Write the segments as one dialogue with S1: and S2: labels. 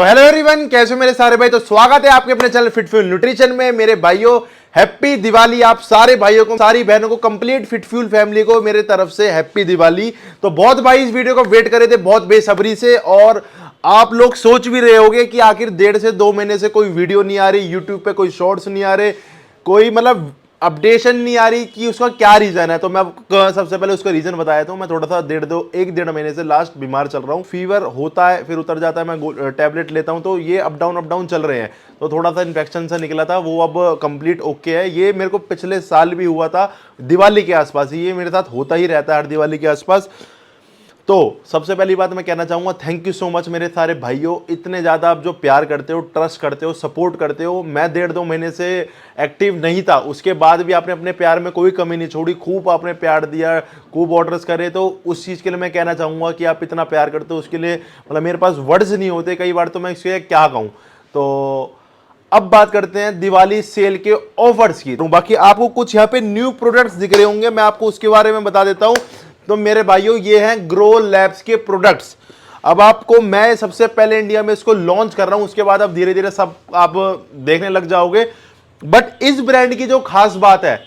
S1: तो hello everyone, कैसे हो मेरे सारे भाई। तो स्वागत है आपके अपने चैनल फिट फ्यूल न्यूट्रिशन में। मेरे भाइयों, हैप्पी दिवाली आप सारे भाइयों को, सारी बहनों को, कंप्लीट फिट फ्यूल फैमिली को मेरे तरफ से हैप्पी दिवाली। तो बहुत भाई इस वीडियो को वेट करे थे बहुत बेसब्री से, और आप लोग सोच भी रहे होंगे कि आखिर 1.5 से 2 महीने से कोई वीडियो नहीं आ रही, यूट्यूब पे कोई शॉर्ट्स नहीं आ रहे, कोई मतलब अपडेशन नहीं आ रही कि उसका क्या रीजन है। तो मैं आपको सबसे पहले उसका रीजन बताया था। मैं थोड़ा सा 1.5 महीने से लास्ट बीमार चल रहा हूँ। फीवर होता है फिर उतर जाता है, मैं टैबलेट लेता हूँ, तो ये अप डाउन चल रहे हैं। तो थोड़ा सा इन्फेक्शन सा निकला था, वो अब कंप्लीट ओके है। ये मेरे को पिछले साल भी हुआ था दिवाली के आसपास, ये मेरे साथ होता ही रहता है हर दिवाली के आसपास। तो सबसे पहली बात मैं कहना चाहूंगा, थैंक यू सो मच मेरे सारे भाइयों, इतने ज़्यादा आप जो प्यार करते हो, ट्रस्ट करते हो, सपोर्ट करते हो। मैं 1.5-2 महीने से एक्टिव नहीं था, उसके बाद भी आपने अपने प्यार में कोई कमी नहीं छोड़ी, खूब आपने प्यार दिया, खूब ऑर्डर्स करे। तो उस चीज़ के लिए मैं कहना चाहूँगा कि आप इतना प्यार करते हो, उसके लिए मतलब मेरे पास वर्ड्स नहीं होते कई बार, तो मैं इसके क्या कहूँ। तो अब बात करते हैं दिवाली सेल के ऑफर्स की। तो बाकी आपको कुछ यहाँ पे न्यू प्रोडक्ट्स दिख रहे होंगे, मैं आपको उसके बारे में बता देता हूँ। तो मेरे भाइयों, ये हैं ग्रो लैब्स के प्रोडक्ट्स। अब आपको मैं सबसे पहले इंडिया में इसको लॉन्च कर रहा हूं, उसके बाद अब धीरे धीरे सब आप देखने लग जाओगे। बट इस ब्रांड की जो खास बात है,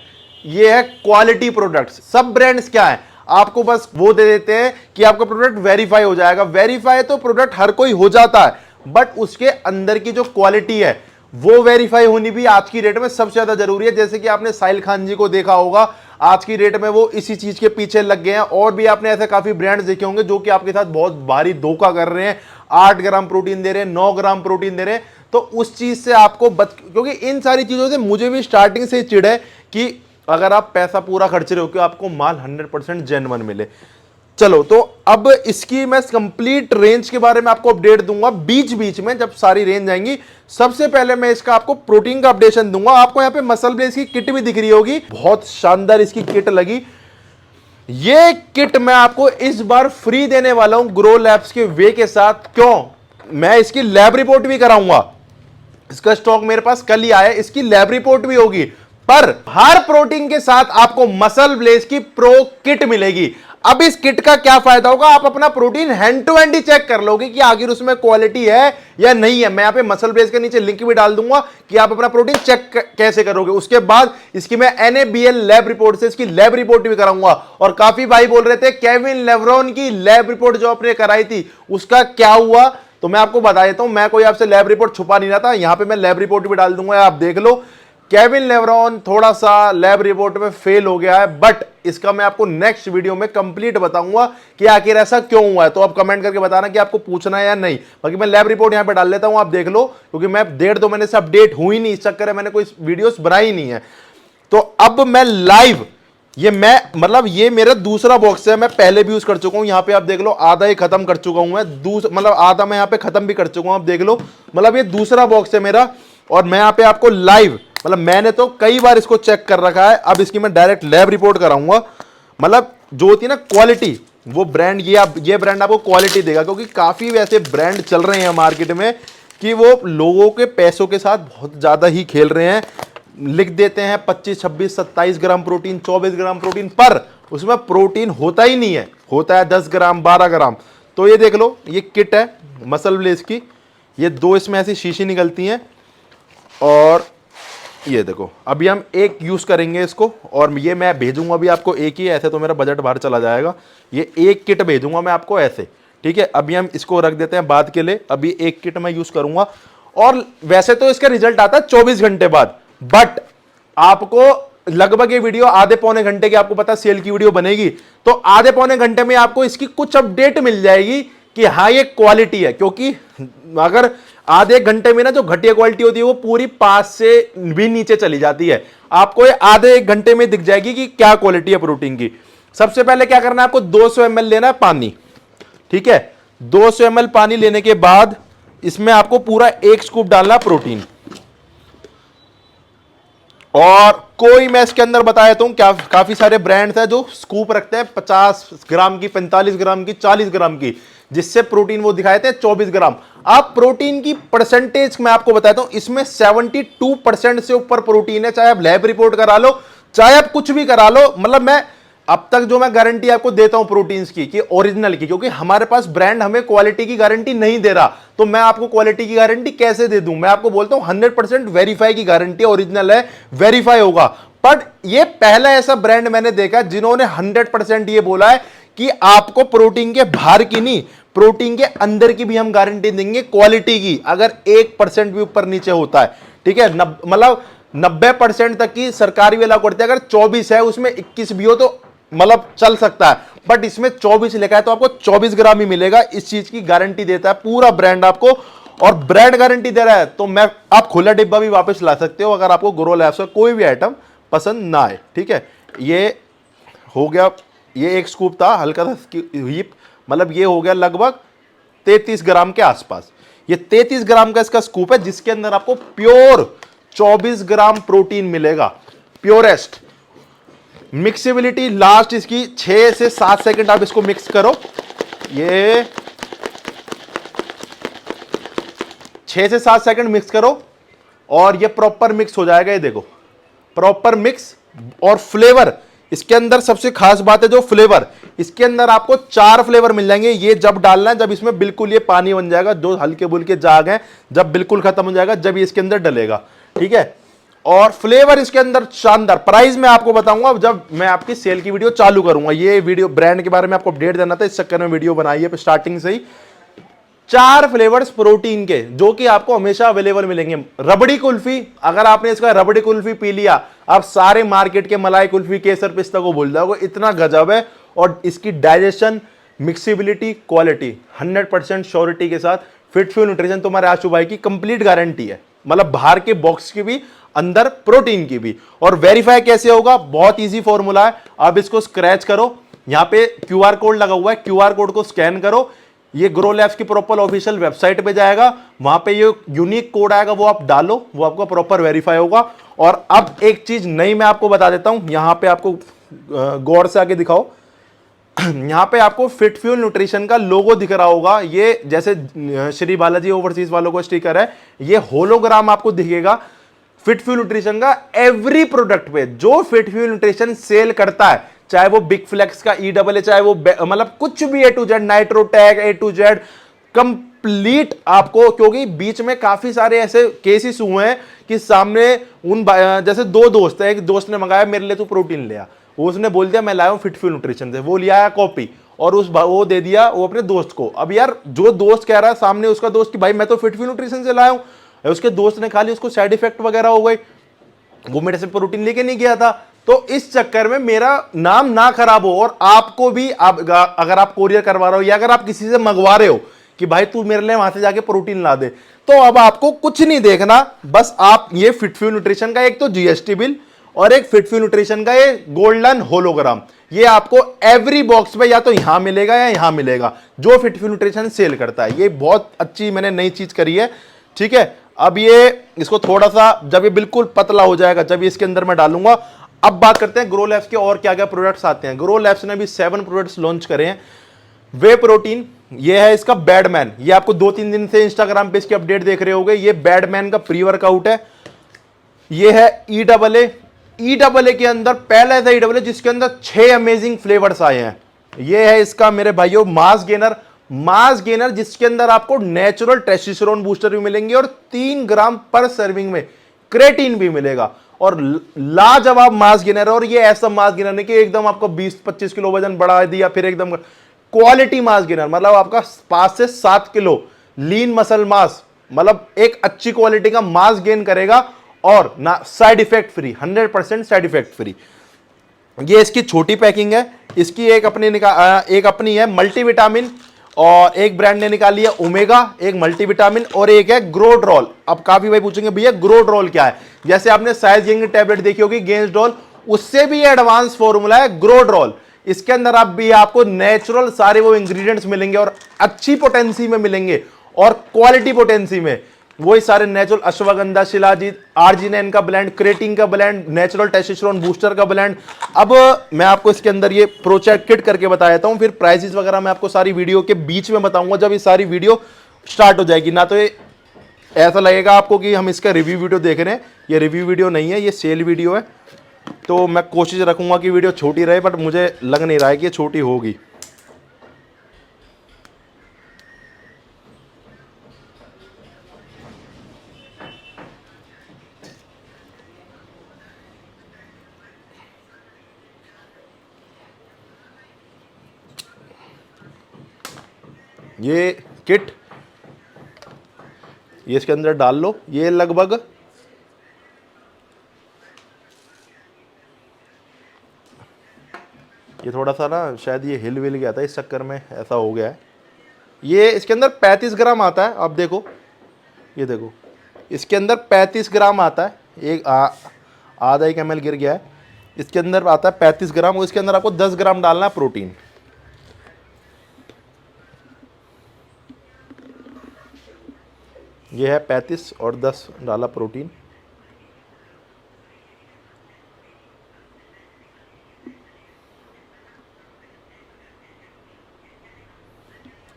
S1: ये है क्वालिटी प्रोडक्ट्स। सब ब्रांड्स क्या है, आपको बस वो दे देते हैं कि आपका प्रोडक्ट वेरीफाई हो जाएगा। वेरीफाई तो प्रोडक्ट हर कोई हो जाता है, बट उसके अंदर की जो क्वालिटी है वो वेरीफाई होनी भी आज की डेट में सबसे ज्यादा जरूरी है। जैसे कि आपने साहिल खान जी को देखा होगा, आज की डेट में वो इसी चीज के पीछे लग गए हैं। और भी आपने ऐसे काफी ब्रांड्स देखे होंगे जो कि आपके साथ बहुत भारी धोखा कर रहे हैं, 8 ग्राम प्रोटीन दे रहे हैं, 9 ग्राम प्रोटीन दे रहे हैं। तो उस चीज से आपको क्योंकि इन सारी चीजों से मुझे भी स्टार्टिंग से चिढ़ है कि अगर आप पैसा पूरा खर्च रहे हो कि आपको माल 100% जेन्युइन मिले। चलो, तो अब इसकी मैं कंप्लीट रेंज के बारे में आपको अपडेट दूंगा बीच बीच में जब सारी रेंज आएंगी। सबसे पहले मैं इसका आपको प्रोटीन का अपडेशन दूंगा। आपको यहाँ पे मसल ब्लेज की किट भी दिख रही होगी, बहुत शानदार इसकी किट लगी। ये किट मैं आपको इस बार फ्री देने वाला हूं ग्रो लैब्स के वे के साथ। क्यों? मैं इसकी लैब रिपोर्ट भी कराऊंगा। इसका स्टॉक मेरे पास कल ही आया, इसकी लैब रिपोर्ट भी होगी। पर हर प्रोटीन के साथ आपको मसल ब्लेज की प्रो किट मिलेगी। अब इस किट का क्या फायदा होगा, आप अपना प्रोटीन हैंड टू हैंड ही चेक कर लोगे कि आखिर उसमें क्वालिटी है या नहीं है। मैं यहां पे मसल ब्लेज के नीचे लिंक भी डाल दूंगा कि आप अपना प्रोटीन चेक कैसे करोगे। उसके बाद इसकी मैं NABL लैब रिपोर्ट से इसकी लैब रिपोर्ट भी कराऊंगा। और काफी भाई बोल रहे थे केविन लेब्रॉन की लैब रिपोर्ट जो आपने कराई थी उसका क्या हुआ, तो मैं आपको बता देता हूं। मैं कोई आपसे लैब रिपोर्ट छुपा नहीं रहा था, यहां पे मैं लैब रिपोर्ट भी डाल दूंगा, आप देख लो। केविन लेब्रॉन थोड़ा सा लैब रिपोर्ट में फेल हो गया है, बट इसका मैं आपको नेक्स्ट वीडियो में कंप्लीट बताऊंगा कि आखिर ऐसा क्यों हुआ है। तो आप कमेंट करके बताना कि आपको पूछना है या नहीं। बाकी मैं लैब रिपोर्ट यहां पे डाल लेता हूं, आप देख लो, क्योंकि मैं 1.5-2 महीने से अपडेट हुई नहीं, इस चक्कर में मैंने कोई वीडियोस बनाई नहीं है। तो अब मैं लाइव ये मेरा दूसरा बॉक्स है, मैं पहले भी यूज कर चुका हूं। यहां पे आप देख लो, आधा ही खत्म कर चुका हूं मैं, मतलब आधा मैं यहां पे खत्म भी कर चुका हूं, आप देख लो। मतलब ये दूसरा बॉक्स है मेरा, और मैं यहां पे आपको लाइव, मतलब मैंने तो कई बार इसको चेक कर रखा है, अब इसकी मैं डायरेक्ट लैब रिपोर्ट कराऊंगा। मतलब जो होती है ना क्वालिटी, वो ब्रांड, ये ब्रांड आपको क्वालिटी देगा। क्योंकि काफी वैसे ब्रांड चल रहे हैं मार्केट में कि वो लोगों के पैसों के साथ बहुत ज्यादा ही खेल रहे हैं। लिख देते हैं 25, 26, 27 ग्राम प्रोटीन, 24 ग्राम प्रोटीन, पर उसमें प्रोटीन होता ही नहीं है, होता है 10 ग्राम, 12 ग्राम। तो ये देख लो, ये किट है मसल ब्लेज की, ये 2 इसमें ऐसी शीशी निकलती हैं, और ये देखो अभी हम एक यूज करेंगे इसको, और ये मैं भेजूंगा भी आपको एक ही, ऐसे तो मेरा बजट बाहर चला जाएगा। ये एक किट भेजूंगा मैं आपको ऐसे, ठीक है। अभी हम इसको रख देते हैं बाद के लिए, अभी एक किट मैं यूज करूंगा। और वैसे तो इसका रिजल्ट आता है 24 घंटे बाद, बट आपको लगभग ये वीडियो आधे पौने घंटे की, आपको पता सेल की वीडियो बनेगी, तो आधे पौने घंटे में आपको इसकी कुछ अपडेट मिल जाएगी कि हाँ ये क्वालिटी है। क्योंकि अगर आधे घंटे में ना जो घटिया क्वालिटी होती है वो पूरी 5 से भी नीचे चली जाती है, आपको ये आधे 1 घंटे में दिख जाएगी कि क्या क्वालिटी है प्रोटीन की। सबसे पहले क्या करना है, आपको 200 ml लेना है पानी, ठीक है। 200 ml पानी लेने के बाद इसमें आपको पूरा 1 स्कूप डालना प्रोटीन। और कोई मैं इसके अंदर बता देता हूं, क्या काफी सारे ब्रांड्स हैं जो स्कूप रखते हैं 50 ग्राम की, 45 ग्राम की, 40 ग्राम की, जिससे प्रोटीन वो दिखाए थे 24 ग्राम। आप प्रोटीन की परसेंटेज मैं आपको बताता हूं, इसमें 72% से ऊपर प्रोटीन है। चाहे आप लैब रिपोर्ट करा लो, चाहे आप कुछ भी करा लो, मतलब मैं अब तक जो मैं गारंटी आपको देता हूं प्रोटीन्स की कि ओरिजिनल की, क्योंकि हमारे पास ब्रांड हमें क्वालिटी की गारंटी नहीं दे रहा, तो मैं आपको क्वालिटी की गारंटी कैसे दे दूं। मैं आपको बोलता हूं 100% वेरीफाई की गारंटी, ओरिजिनल है, वेरीफाई होगा। बट ये पहला ऐसा ब्रांड मैंने देखा जिन्होंने 100% ये बोला है कि आपको प्रोटीन के बाहर की नहीं, प्रोटीन के अंदर की भी हम गारंटी देंगे क्वालिटी की, अगर 1% भी ऊपर नीचे होता है, ठीक है। मतलब 90% तक की सरकारी वाला करते हैं, अगर 24 है उसमें 21 भी हो तो मतलब चल सकता है, बट इसमें 24 लिखा है तो आपको 24 ग्राम ही मिलेगा। इस चीज की गारंटी देता है पूरा ब्रांड आपको, और ब्रांड गारंटी दे रहा है तो मैं आप खुला डिब्बा भी वापस ला सकते हो अगर आपको ग्रो लैब्स का कोई भी आइटम पसंद ना आए, ठीक है। ये हो गया, ये एक स्कूप था हल्का सा हीप, मतलब ये हो गया लगभग 33 ग्राम के आसपास। ये 33 ग्राम का इसका स्कूप है जिसके अंदर आपको प्योर 24 ग्राम प्रोटीन मिलेगा, प्योरेस्ट। मिक्सेबिलिटी लास्ट इसकी 6 से 7 सेकंड आप इसको मिक्स करो, ये 6 से 7 सेकंड मिक्स करो और ये प्रॉपर मिक्स हो जाएगा। ये देखो प्रॉपर मिक्स, और फ्लेवर इसके अंदर सबसे खास बात है जो फ्लेवर, इसके अंदर आपको 4 फ्लेवर मिल जाएंगे। ये जब डालना है जब इसमें बिल्कुल ये पानी बन जाएगा, जो हल्के बुल्के जाग हैं जब बिल्कुल खत्म हो जाएगा, जब ये इसके अंदर डलेगा, ठीक है। और फ्लेवर इसके अंदर शानदार। प्राइस मैं आपको बताऊंगा जब मैं आपकी सेल की वीडियो चालू करूंगा। ये वीडियो ब्रांड के बारे में आपको अपडेट देना था, इस चक्कर में वीडियो बनाई है स्टार्टिंग से ही। 4 फ्लेवर्स प्रोटीन के जो कि आपको हमेशा अवेलेबल मिलेंगे। रबड़ी कुल्फी, अगर आपने इसका रबड़ी कुल्फी पी लिया, आप सारे मार्केट के मलाई कुल्फी केसर पिस्ता को भूल जाओगे, इतना गजब है। और इसकी डाइजेशन, मिक्सिबिलिटी, क्वालिटी 100% श्योरिटी के साथ फिटफ्यूल न्यूट्रिशन तुम्हारे आशु भाई की कंप्लीट गारंटी है, मतलब बाहर के बॉक्स की भी अंदर प्रोटीन की भी। और वेरीफाई कैसे होगा, बहुत इजी फॉर्मूला है। आप इसको स्क्रैच करो, यहां पे क्यूआर कोड लगा हुआ है, क्यूआर कोड को स्कैन करो, ये ग्रो लैब्स की प्रॉपर ऑफिशियल वेबसाइट पे जाएगा, वहां पे ये यूनिक कोड आएगा, वो आप डालो, वो आपको प्रॉपर वेरीफाई होगा। और अब एक चीज नई मैं आपको बता देता हूं, यहां पे आपको गौर से आगे दिखाओ, यहां पे आपको फिटफ्यूल न्यूट्रिशन का लोगो दिख रहा होगा। ये जैसे श्री बालाजी ओवरसीज वालों को स्टिकर है, ये होलोग्राम आपको दिखेगा फिटफ्यूल न्यूट्रिशन का। एवरी प्रोडक्ट पे जो फिटफ्यूल न्यूट्रिशन सेल करता है, चाहे वो बिग फ्लेक्स का EAA, चाहे वो मतलब कुछ भी A to Z, नाइट्रोटैक A to Z complete आपको, क्योंकि बीच में काफी सारे ऐसे केसेस हुए हैं कि सामने उन जैसे 2 दोस्त है, एक दोस्त ने मंगाया मेरे लिए तू प्रोटीन ले आ, उसने बोल दिया मैं लाया हूं फिटफ्यूल न्यूट्रिशन से, वो लिया कॉपी और वो दे दिया वो अपने दोस्त को। अब यार जो दोस्त कह रहा है सामने उसका दोस्त कि भाई मैं तो फिटफ्यूल न्यूट्रिशन से लाया हूं, उसके दोस्त ने खा ली, उसको साइड इफेक्ट वगैरह हो गए, वो मेरे से प्रोटीन लेके नहीं गया था। तो इस चक्कर में मेरा नाम ना खराब हो, और आपको भी अगर आप कोरियर करवा रहे हो या अगर आप किसी से मंगवा रहे हो कि भाई तू मेरे लिए वहां से जाके प्रोटीन ला दे, तो अब आपको कुछ नहीं देखना, बस आप ये फिटफ्यूल न्यूट्रिशन का एक तो GST बिल और एक फिटफ्यूल न्यूट्रिशन का ये गोल्डन होलोग्राम, ये आपको एवरी बॉक्स पे या तो यहां मिलेगा या यहां मिलेगा, जो फिटफ्यूल न्यूट्रिशन सेल करता है। ये बहुत अच्छी मैंने नई चीज करी है, ठीक है। अब ये इसको थोड़ा सा जब ये बिल्कुल पतला हो जाएगा, जब ये इसके अंदर मैं डालूंगा। अब बात करते हैं ग्रो लैब्स के और क्या क्या प्रोडक्ट्स आते हैं। ग्रो लैब्स ने भी 7 प्रोडक्ट्स लॉन्च करे हैं। वे प्रोटीन, ये है इसका बैडमैन, ये आपको 2-3 दिन से इंस्टाग्राम पे इसकी अपडेट देख रहे होगे। ये बैडमैन का प्री वर्कआउट है। ये है EAA के अंदर पहला ऐसा EAA जिसके अंदर 6 अमेजिंग फ्लेवर्स आए हैं। ये है इसका मेरे भाइयों मास गेनर जिसके अंदर आपको नेचुरल टेस्टोस्टेरोन बूस्टर भी मिलेंगे और 3 ग्राम पर सर्विंग में क्रेटीन भी मिलेगा। और लाजवाब मास गेनर, और ये ऐसा मास गेनर नहीं कि एकदम आपको 20-25 किलो वजन बढ़ा दिया फिर एकदम, क्वालिटी मास गेनर, मतलब आपका 5 से 7 किलो लीन मसल मास, मतलब एक अच्छी क्वालिटी का मास गेन करेगा और ना side effect free, 100% side effect free. ये इसकी छोटी पैकिंग है। इसकी एक अपनी है मल्टीविटामिन, और एक ब्रांड ने निकाली है ओमेगा, एक मल्टीविटामिन, और एक है ग्रोड्रॉल। अब काफी भाई पूछेंगे भैया ग्रोड्रॉल क्या है, जैसे आपने साइज गेन टैबलेट देखी होगी गेंसडॉल, उससे भी एडवांस फॉर्मूला है ग्रोड्रॉल। इसके अंदर आपको नेचुरल सारे वो इंग्रेडिएंट्स मिलेंगे और अच्छी पोटेंसी में मिलेंगे और क्वालिटी पोटेंसी में, वही सारे नेचुरल अश्वगंधा, शिलाजीत, आर्जिनिन का ब्लेंड, क्रेटीन का ब्लेंड, नेचुरल टेस्टोस्टेरोन बूस्टर का ब्लेंड। अब मैं आपको इसके अंदर ये प्रोचेक किट करके बता देता हूं, फिर प्राइसेस वगैरह मैं आपको सारी वीडियो के बीच में बताऊंगा जब ये सारी वीडियो स्टार्ट हो जाएगी। ना तो ये ऐसा लगेगा आपको कि हम इसका रिव्यू वीडियो देख रहे हैं, ये रिव्यू वीडियो नहीं है, ये सेल वीडियो है। तो मैं कोशिश रखूंगा कि वीडियो छोटी रहे, बट मुझे लग नहीं रहा है कि ये छोटी होगी। ये किट ये इसके अंदर डाल लो। ये लगभग ये थोड़ा सा ना शायद ये हिल विल गया था, इस चक्कर में ऐसा हो गया है। ये इसके अंदर 35 ग्राम आता है। आप देखो, ये देखो इसके अंदर 35 ग्राम आता है। एक आधा 1 ml गिर गया है। इसके अंदर आता है 35 ग्राम और इसके अंदर आपको 10 ग्राम डालना है प्रोटीन। ये है 35 और 10 डाला प्रोटीन।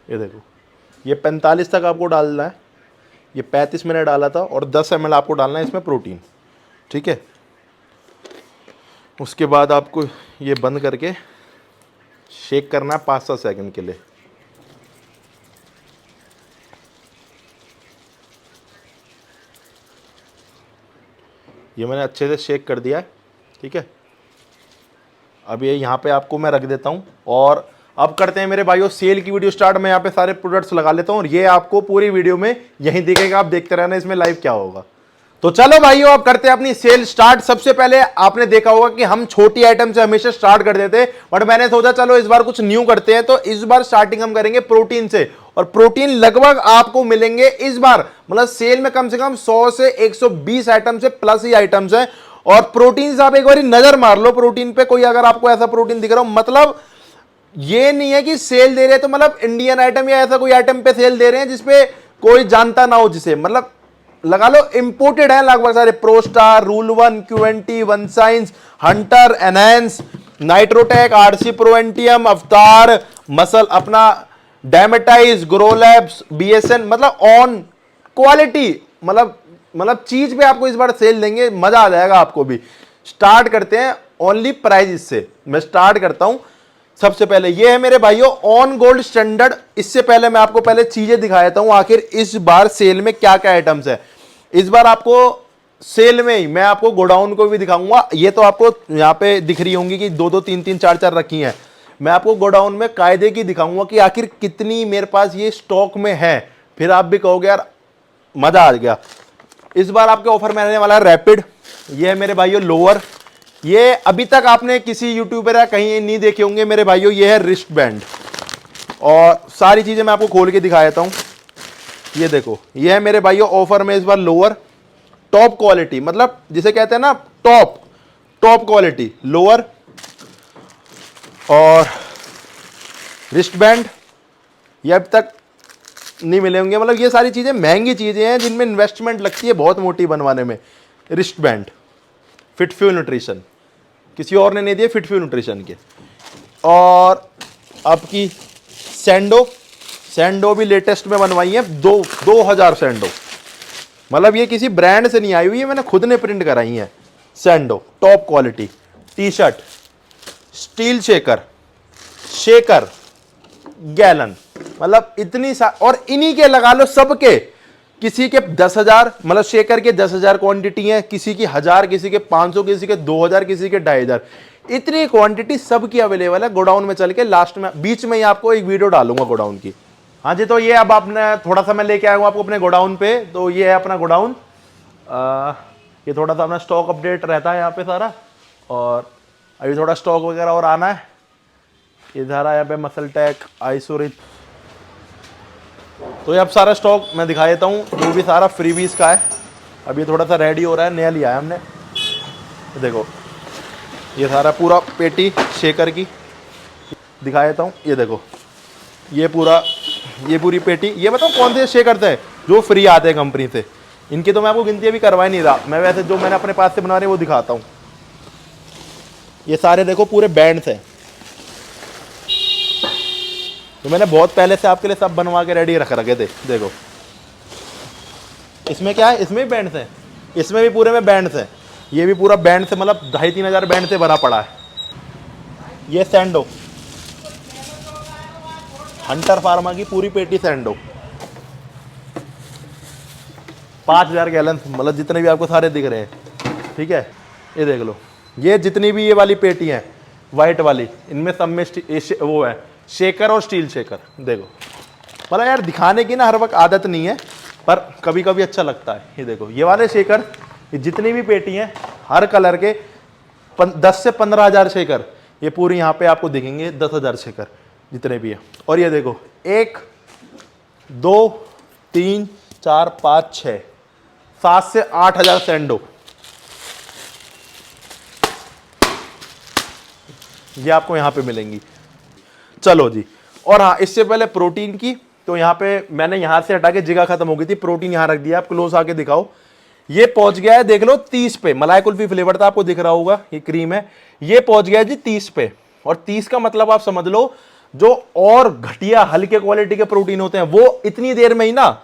S1: ये देखो, ये 45 तक आपको डालना है। ये 35 मैंने डाला था और 10 ml आपको डालना है इसमें प्रोटीन, ठीक है। उसके बाद आपको ये बंद करके शेक करना है 5-7 सेकंड के लिए। ये मैंने अच्छे से शेक कर दिया है, ठीक है। अब ये यहाँ पे आपको मैं रख देता हूँ और अब करते हैं मेरे भाइयों सेल की वीडियो स्टार्ट। मैं यहाँ पे सारे प्रोडक्ट्स लगा लेता हूँ और ये आपको पूरी वीडियो में यहीं दिखेगा, आप देखते रहना इसमें लाइव क्या होगा। तो चलो भाइयों, अब करते हैं अपनी सेल स्टार्ट। सबसे पहले आपने देखा होगा कि हम छोटी आइटम से हमेशा स्टार्ट कर देते हैं, बट मैंने सोचा चलो इस बार कुछ न्यू करते हैं। तो इस बार स्टार्टिंग हम करेंगे प्रोटीन से, और प्रोटीन लगभग आपको मिलेंगे इस बार मतलब सेल में कम से कम 100 से 120 आइटम से प्लस ही आइटम्स हैं। और प्रोटीन से आप एक बार नजर मार लो प्रोटीन पे, कोई अगर आपको ऐसा प्रोटीन दिख रहा हो, मतलब ये नहीं है कि सेल दे रहे हैं तो मतलब इंडियन आइटम या ऐसा कोई आइटम पे सेल दे रहे हैं जिसपे कोई जानता ना हो, जिसे मतलब लगा लो इंपोर्टेड है लगभग सारे। Prostar, Rule 1, QNT, One Science, Hunter, Enhance, Nitrotech, RC Pro, एंटियम, अवतार, मसल, अपना डायमेटाइज, ग्रोलैब्स, बीएसएन, मतलब ऑन क्वालिटी, मतलब चीज पे आपको इस बार सेल देंगे, मजा आ जाएगा आपको भी। स्टार्ट करते हैं ओनली प्राइस से। मैं स्टार्ट करता हूं। सबसे पहले ये है मेरे भाइयों ऑन गोल्ड स्टैंडर्ड। इससे पहले मैं आपको पहले चीजें दिखा देता हूं आखिर इस बार सेल में क्या क्या आइटम्स है। इस बार आपको सेल में ही मैं आपको गोडाउन को भी दिखाऊंगा। ये तो आपको यहां पे दिख रही होंगी कि 2-2, 3-3, 4-4 रखी हैं। मैं आपको गोडाउन में कायदे की दिखाऊंगा कि आखिर कितनी मेरे पास ये स्टॉक में है। फिर आप भी कहोगे यार मजा आ गया। इस बार आपके ऑफर में रहने वाला है रैपिड। ये है मेरे भाइयों लोअर। ये अभी तक आपने किसी यूट्यूबर या कहीं नहीं देखे होंगे मेरे भाइयों। ये है रिस्ट बैंड और सारी चीजें मैं आपको खोल के दिखा देता हूं। ये देखो, ये है मेरे भाइयों ऑफर में इस बार लोअर टॉप क्वालिटी, मतलब जिसे कहते हैं ना टॉप क्वालिटी लोअर और रिस्ट बैंड। ये अब तक नहीं मिले होंगे, मतलब ये सारी चीजें महंगी चीजें हैं जिनमें इन्वेस्टमेंट लगती है बहुत मोटी बनवाने में। Wrist band fit fuel nutrition, किसी और ने नहीं दिए, फिट फ्यूल न्यूट्रिशन के। और आपकी सैंडो भी लेटेस्ट में बनवाई है 2000 सैंडो, मतलब ये किसी ब्रांड से नहीं आई हुई है, मैंने खुद ने प्रिंट कराई है। Sando top quality T shirt, steel shaker gallon, मतलब इतनी और इन्हीं के लगा लो सबके। किसी के 10,000 मतलब शेकर के 10,000 क्वांटिटी है, किसी की 1000, किसी के 500, किसी के 2000, किसी के 2500। इतनी क्वांटिटी सबकी अवेलेबल है। गोडाउन में चल के लास्ट में बीच में ही आपको एक वीडियो डालूंगा गोडाउन की। हाँ जी, तो ये अब आपने थोड़ा सा मैं लेके आया हूँ आपको अपने गोडाउन पे। तो ये है अपना गोडाउन। ये थोड़ा सा अपना स्टॉक अपडेट रहता है यहाँ पे सारा, और अभी थोड़ा स्टॉक वगैरह और आना है। इधर यहाँ पे मसल टेक, आइसोरिथ। तो ये अब सारा स्टॉक मैं दिखा देता हूँ, जो भी सारा फ्रीबीज का है। अब ये थोड़ा सा रेडी हो रहा है, नया लिया है हमने। देखो ये सारा पूरा पेटी शेकर की दिखा देता हूँ। ये देखो ये पूरी पेटी। ये बताओ कौन से शेकर थे जो फ्री आते हैं कंपनी से। इनकी तो मैं आपको गिनती अभी करवा ही नहीं रहा, मैं वैसे जो मैंने अपने पास से बना रहे वो दिखाता हूँ। ये सारे देखो पूरे बैंड्स हैं, तो मैंने बहुत पहले से आपके लिए सब बनवा के रेडी रख रखे थे। देखो इसमें क्या है, इसमें भी बैंड्स हैं, इसमें भी पूरे में बैंड्स हैं। ये भी पूरा बैंड से मतलब 2,500-3,000 बैंड से भरा पड़ा है। ये सैंडो, हंटर फार्मा की पूरी पेटी सैंडो, 5,000 गैलन, मतलब जितने भी आपको सारे दिख रहे हैं, ठीक है। ये देख लो, ये जितनी भी ये वाली पेटी हैं वाइट वाली, इनमें सब में वो है शेकर और स्टील शेकर। देखो मतलब यार दिखाने की ना हर वक्त आदत नहीं है, पर कभी कभी अच्छा लगता है। ये देखो ये वाले शेकर, ये जितनी भी पेटी हैं हर कलर के 10 से 15,000 शेकर, ये पूरी यहाँ पे आपको दिखेंगे 10,000 शेकर जितने भी है। और ये देखो 1 2 3 4 5 6 7 से 8,000 सैंडो, ये आपको यहां पे मिलेंगी। चलो जी, और हाँ इससे पहले प्रोटीन की, तो यहां पे मैंने यहां से हटा के जगह खत्म हो गई थी, प्रोटीन यहां रख दिया। आप क्लोज आके दिखाओ, ये पहुंच गया है देख लो 30 पे। मलाई कुल्फी फ्लेवर था, आपको दिख रहा होगा, ये क्रीम है। ये पहुंच गया है जी 30 पे, और 30 का मतलब आप समझ लो जो और घटिया हल्के क्वालिटी के प्रोटीन होते हैं वो इतनी देर में ही ना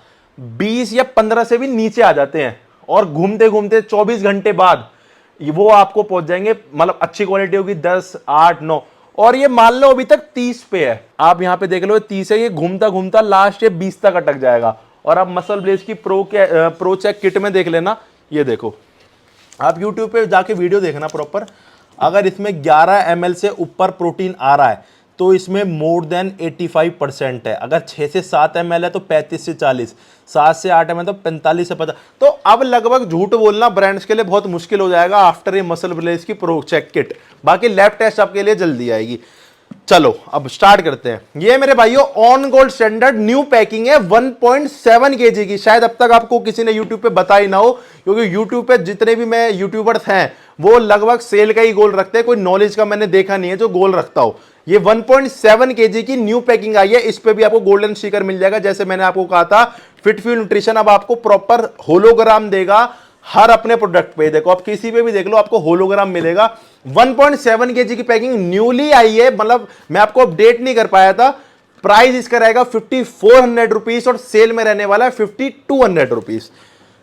S1: 20 या 15 से भी नीचे आ जाते हैं, और घूमते घूमते 24 घंटे बाद वो आपको पहुंच जाएंगे, मतलब अच्छी क्वालिटी होगी 10 8 9। और ये मान लो अभी तक 30 पे है, आप यहां पे देख लो 30 है, ये घूमता घूमता लास्ट ये 20 तक अटक जाएगा। और आप मसल ब्लेज की प्रो चेक किट में देख लेना, ये देखो आप यूट्यूब पे जाके वीडियो देखना प्रॉपर, अगर इसमें 11 ml से ऊपर प्रोटीन आ रहा है तो इसमें मोर देन 85% है। अगर 6 से 7 ml है तो 35 से 40, 7 से 8 ml तो 45 से 50। तो अब लगभग झूठ बोलना ब्रांड्स के लिए बहुत मुश्किल हो जाएगा आफ्टर ये मसल ब्लेज की प्रो चेक किट। बाकी लैब टेस्ट आपके लिए जल्दी आएगी। चलो अब स्टार्ट करते हैं। ये मेरे भाइयों on gold standard new packing है 1.7 kg की। शायद अब तक आपको किसी ने यूट्यूब पे बताई ना हो, क्योंकि यूट्यूब पे जितने भी मैं यूट्यूबर्स हैं वो लगभग सेल का ही गोल रखते हैं, कोई नॉलेज का मैंने देखा नहीं है जो गोल रखता हो। ये 1.7 kg की न्यू पैकिंग आई है, इस पे भी आपको गोल्डन स्टिकर मिल जाएगा। जैसे मैंने आपको कहा था फिटफ्यूल न्यूट्रिशन अब आपको प्रॉपर होलोग्राम देगा हर अपने प्रोडक्ट पे। देखो आप किसी पे भी देख लो आपको होलोग्राम मिलेगा। 1.7 kg की पैकिंग न्यूली आई है, मतलब मैं आपको अपडेट नहीं कर पाया था। प्राइस इसका रहेगा 5,400 रुपीज और सेल में रहने वाला है 5,200 रुपीज।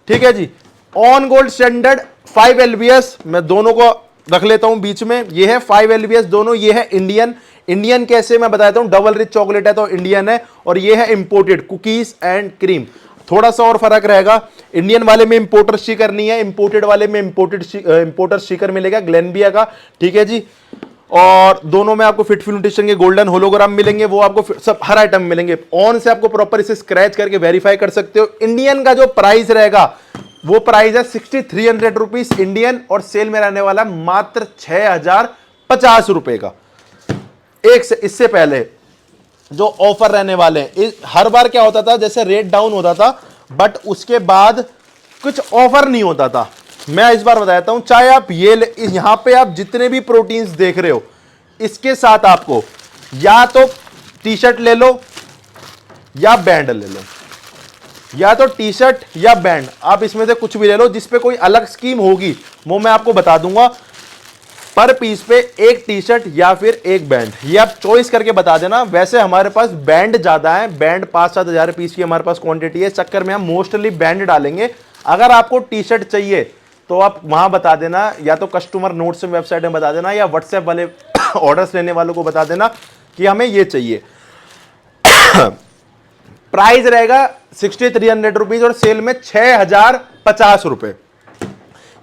S1: ठीक है जी। ऑन गोल्ड स्टैंडर्ड 5 LBS, मैं दोनों को रख लेता हूं बीच में। ये है 5 LBS दोनों, ये है इंडियन। इंडियन कैसे मैं बताता हूं, डबल रिच चॉकलेट है तो इंडियन है, और ये है इंपोर्टेड कुकीज एंड क्रीम। थोड़ा सा और फर्क रहेगा, इंडियन वाले में इंपोर्टर स्टिकर नहीं है, इंपोर्टेड वाले में इंपोर्टर स्टिकर मिलेगा ग्लेनबिया का। ठीक है जी। और दोनों में आपको फिटफ्यूल न्यूट्रिशन के गोल्डन होलोग्राम मिलेंगे, वो आपको सब हर आइटम मिलेंगे। ऑन से आपको प्रॉपर इसे स्क्रैच करके वेरीफाई कर सकते हो। इंडियन का जो प्राइस रहेगा वो प्राइस है 6,300 रुपीज इंडियन, और सेल में रहने वाला मात्र 6,050 रुपए का। एक से इससे पहले जो ऑफर रहने वाले हैं, हर बार क्या होता था जैसे रेट डाउन होता था बट उसके बाद कुछ ऑफर नहीं होता था। मैं इस बार बताता हूं, चाहे आप ये यहां पे आप जितने भी प्रोटीन्स देख रहे हो इसके साथ आपको या तो टी शर्ट ले लो या बैंड ले लो, या तो टी शर्ट या बैंड, आप इसमें से कुछ भी ले लो। जिसपे कोई अलग स्कीम होगी वो मैं आपको बता दूंगा। पर पीस पे एक टी शर्ट या फिर एक बैंड, ये आप चॉइस करके बता देना। वैसे हमारे पास बैंड ज्यादा है, बैंड 5-7 हजार पीस की हमारे पास क्वांटिटी है, इस चक्कर में हम मोस्टली बैंड डालेंगे। अगर आपको टी शर्ट चाहिए तो आप वहां बता देना, या तो कस्टमर नोट्स में वेबसाइट में बता देना, या व्हाट्सएप वाले ऑर्डर्स लेने वालों को बता देना कि हमें ये चाहिए। प्राइस रहेगा 6,300 रुपीज और सेल में 6,050 रुपए।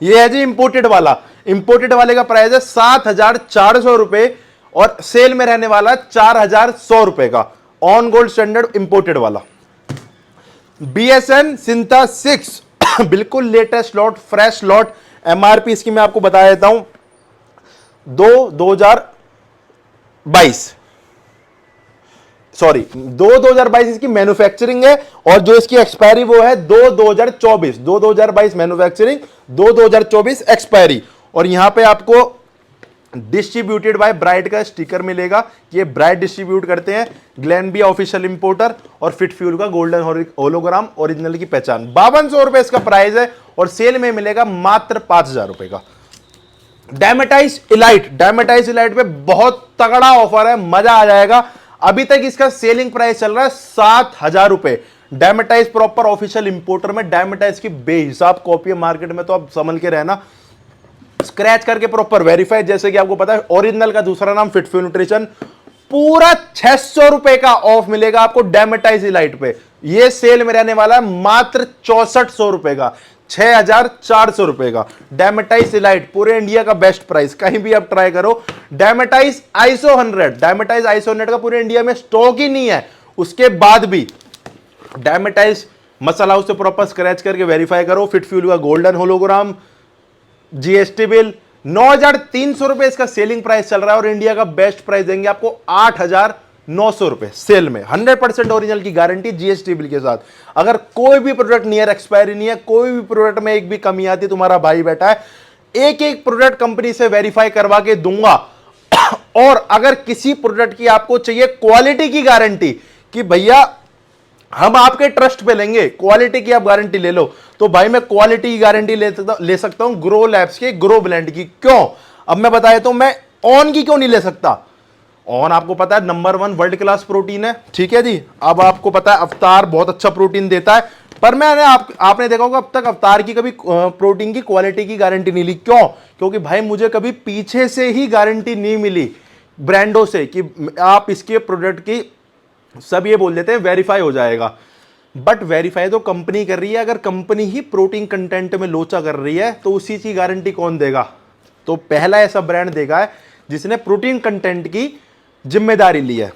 S1: ये है जी इंपोर्टेड वाला। इंपोर्टेड वाले का प्राइस है 7,400 रुपए और सेल में रहने वाला 4,100 रुपए का। ऑन गोल्ड स्टैंडर्ड इंपोर्टेड वाला। BSN सिंथा 6 बिल्कुल latest lot, fresh lot. MRP इसकी मैं आपको बता देता हूं 2022 सॉरी 2022 इसकी मैन्युफैक्चरिंग है, और जो इसकी एक्सपायरी वो है 2024। 2022 मैन्युफैक्चरिंग, 2024 एक्सपायरी। और यहां पे आपको डिस्ट्रीब्यूटेड बाय ब्राइट का स्टिकर मिलेगा। ये ब्राइट डिस्ट्रीब्यूट करते हैं, ग्लेनबिया ऑफिशियल इंपोर्टर, और फिटफ्यूल का गोल्डन होलोग्राम ओरिजिनल की पहचान। 5200 रुपए इसका प्राइस है और सेल में मिलेगा मात्र 5,000 रुपए का। डायमेटाइज इलाइट पे बहुत तगड़ा ऑफर है, मजा आ जाएगा। अभी तक इसका सेलिंग प्राइस चल रहा है 7,000 रुपए। डायमेटाइज प्रॉपर ऑफिशियल इंपोर्टर में डायमेटाइज की बेहिसाब कॉपी है मार्केट में, तो आप समझ के रहना। स्क्रैच करके प्रॉपर वेरीफाई, जैसे कि आपको पता है ओरिजिनल का दूसरा नाम फिटफ्यूल न्यूट्रिशन। पूरा 600 रुपए का ऑफ मिलेगा आपको डेमेटाइज इलाइट पे। ये सेल में रहने वाला है मात्र 6400 रुपए का, 6400 रुपए का डेमेटाइज इलाइट, पूरे इंडिया का बेस्ट प्राइस। कहीं भी आप ट्राई करो। डेमेटाइज आइसो 100, डेमेटाइज आइसो 100 का पूरे इंडिया में स्टॉक ही नहीं है। उसके बाद भी डेमेटाइज मसाला हाउस से प्रॉपर स्क्रैच करके वेरीफाई करो। फिटफ्यूल का गोल्डन होलोग्राम, जीएसटी बिल, 9300 रुपए इसका सेलिंग प्राइस चल रहा है और इंडिया का बेस्ट प्राइस देंगे आपको 8900 रुपए सेल में। 100% ओरिजिनल की गारंटी जीएसटी बिल के साथ। अगर कोई भी प्रोडक्ट नियर एक्सपायरी नहीं है, कोई भी प्रोडक्ट में एक भी कमी आती, तुम्हारा भाई बैठा है, एक एक प्रोडक्ट कंपनी से वेरीफाई करवा के दूंगा। और अगर किसी प्रोडक्ट की आपको चाहिए क्वालिटी की गारंटी कि भैया हम आपके ट्रस्ट पे लेंगे, क्वालिटी की आप गारंटी ले लो, तो भाई मैं क्वालिटी की गारंटी ले सकता हूं ग्रो लैब्स के ग्रो ब्लेंड की। क्यों? अब मैं बताया तो मैं ऑन की क्यों नहीं ले सकता? ऑन आपको पता है नंबर 1 वर्ल्ड क्लास प्रोटीन है, ठीक है जी। अब आपको पता है अवतार बहुत अच्छा प्रोटीन देता है, पर मैंने आपने देखा होगा अब तक अवतार की कभी प्रोटीन की क्वालिटी की गारंटी नहीं ली। क्यों? क्योंकि भाई मुझे कभी पीछे से ही गारंटी नहीं मिली ब्रांडों से कि आप इसके प्रोडक्ट की, सब ये बोल देते हैं वेरीफाई हो जाएगा, बट वेरीफाई तो कंपनी कर रही है। अगर कंपनी ही प्रोटीन कंटेंट में लोचा कर रही है तो उसी की गारंटी कौन देगा? तो पहला ऐसा ब्रांड देगा है जिसने प्रोटीन कंटेंट की जिम्मेदारी ली है।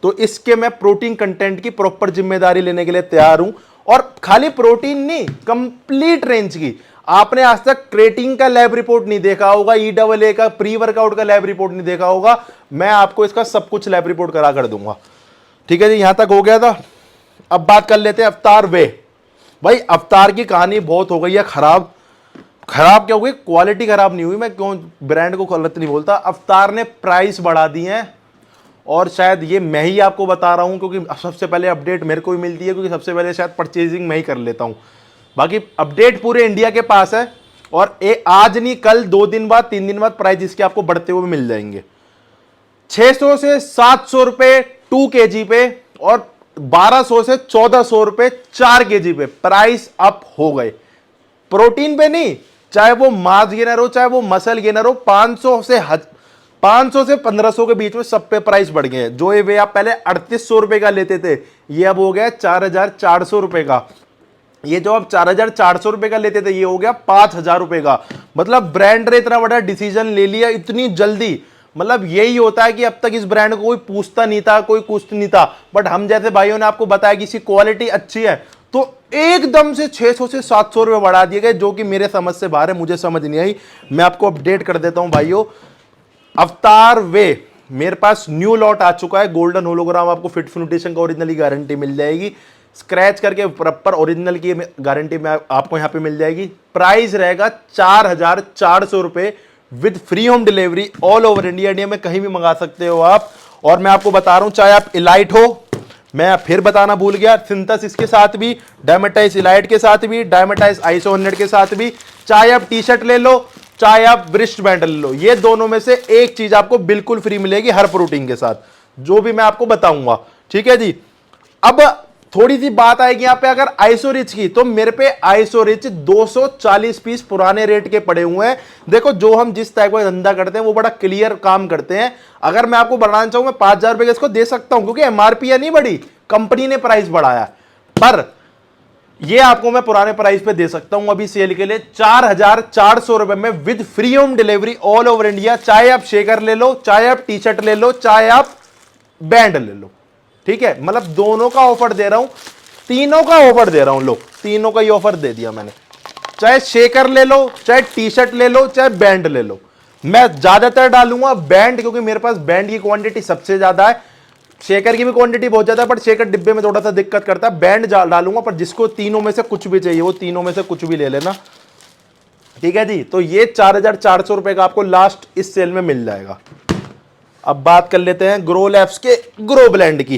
S1: तो इसके मैं प्रोटीन कंटेंट की प्रॉपर जिम्मेदारी लेने के लिए तैयार हूं। और खाली प्रोटीन नहीं, कंप्लीट रेंज की। आपने आज तक क्रेटीन का लैब रिपोर्ट नहीं देखा होगा, EAA का प्री वर्कआउट का लैब रिपोर्ट नहीं देखा होगा, मैं आपको इसका सब कुछ लैब रिपोर्ट करा कर दूंगा। ठीक है जी, यहां तक हो गया था। अब बात कर लेते हैं अवतार वे। भाई अवतार की कहानी बहुत हो गई है खराब। खराब क्या हो गई? क्वालिटी खराब नहीं हुई, मैं क्यों ब्रांड को गलत नहीं बोलता। अवतार ने प्राइस बढ़ा दी है और शायद ये मैं ही आपको बता रहा हूं क्योंकि सबसे पहले अपडेट मेरे को ही मिलती है, क्योंकि सबसे पहले शायद परचेजिंग मैं ही कर लेता हूं। बाकी अपडेट पूरे इंडिया के पास है और आज नहीं कल, 2 दिन बाद, 3 दिन बाद प्राइस इसके आपको बढ़ते हुए मिल जाएंगे। 600 से 700 रुपए 2 kg पे और 1200 से 1400 रुपए 4 kg पे प्राइस अप हो गए। प्रोटीन पे नहीं, चाहे वो मास गेनर हो चाहे वो मसल गेनर हो, 500 से 1500 के बीच में सब पे प्राइस बढ़ गए हैं। जो ये वे आप पहले 3800 रुपए का लेते थे, ये अब हो गया 4400 रुपए का। ये जो आप 4400 रुपए का लेते थे, ये हो गया 5000 रुपए का। मतलब ब्रांड ने इतना बड़ा डिसीजन ले लिया इतनी जल्दी। मतलब यही होता है कि अब तक इस ब्रांड को कोई पूछता नहीं था, कोई कुछ नहीं था, बट हम जैसे भाइयों ने आपको बताया कि इसकी क्वालिटी अच्छी है तो एकदम से 600 से 700 रुपए बढ़ा दिए गए, जो कि मेरे समझ से बाहर है, मुझे समझ नहीं आई। मैं आपको अपडेट कर देता हूं भाइयों। अवतार वे मेरे पास न्यू लॉट आ चुका है। गोल्डन होलोग्राम आपको फिटफ्यूल न्यूट्रिशन का ओरिजिनली गारंटी मिल जाएगी। स्क्रैच करके प्रॉपर ओरिजिनल की गारंटी में आपको यहां पे मिल जाएगी। प्राइस रहेगा 4400 रुपए with free home delivery all over India. India में कहीं भी मंगा सकते हो आप। और मैं आपको बता रहा हूं, चाहे आप इलाइट हो, मैं फिर बताना भूल गया, सिंथेसिस के साथ भी, डायमेटाइज इलाइट के साथ भी, डायमेटाइज आइसो 100 के साथ भी, चाहे आप टी शर्ट ले लो चाहे आप ब्रिस्ट बैंड ले लो, ये दोनों में से एक चीज आपको बिल्कुल फ्री मिलेगी हर प्रोटीन के साथ, जो भी मैं आपको बताऊंगा। ठीक है जी। अब थोड़ी सी बात आएगी यहां पे अगर आइसोरिच की, तो मेरे पे आइसोरिच 240 पीस पुराने रेट के पड़े हुए हैं। देखो, जो हम जिस टाइप का धंधा करते हैं वो बड़ा क्लियर काम करते हैं। अगर मैं आपको बढ़ाना चाहूं, मैं 5000 रुपए का इसको दे सकता हूं, क्योंकि एमआरपी है नहीं बढ़ी, कंपनी ने प्राइस बढ़ाया। पर ये आपको मैं पुराने प्राइस पे दे सकता हूं अभी सेल के लिए 4400 रुपए में with free home delivery all over India. चाहे आप शेकर ले लो, चाहे आप टी शर्ट ले लो, चाहे आप बैंड ले लो। ठीक है, मतलब दोनों का ऑफर दे रहा हूं, तीनों का ऑफर दे रहा हूं। लो, तीनों का ही ऑफर दे दिया मैंने। चाहे शेकर ले लो, चाहे टी शर्ट ले लो, चाहे बैंड ले लो। मैं ज्यादातर डालूंगा बैंड, क्योंकि मेरे पास बैंड की क्वांटिटी सबसे ज्यादा है। शेकर की भी क्वांटिटी बहुत ज्यादा है, पर शेकर डिब्बे में थोड़ा सा दिक्कत करता है। बैंड डालूंगा, पर जिसको तीनों में से कुछ भी चाहिए वो तीनों में से कुछ भी ले लेना। ठीक है जी। तो ये 4400 रुपए का आपको लास्ट इस सेल में मिल जाएगा। अब बात कर लेते हैं ग्रो लैब्स के ग्रो ब्लेंड की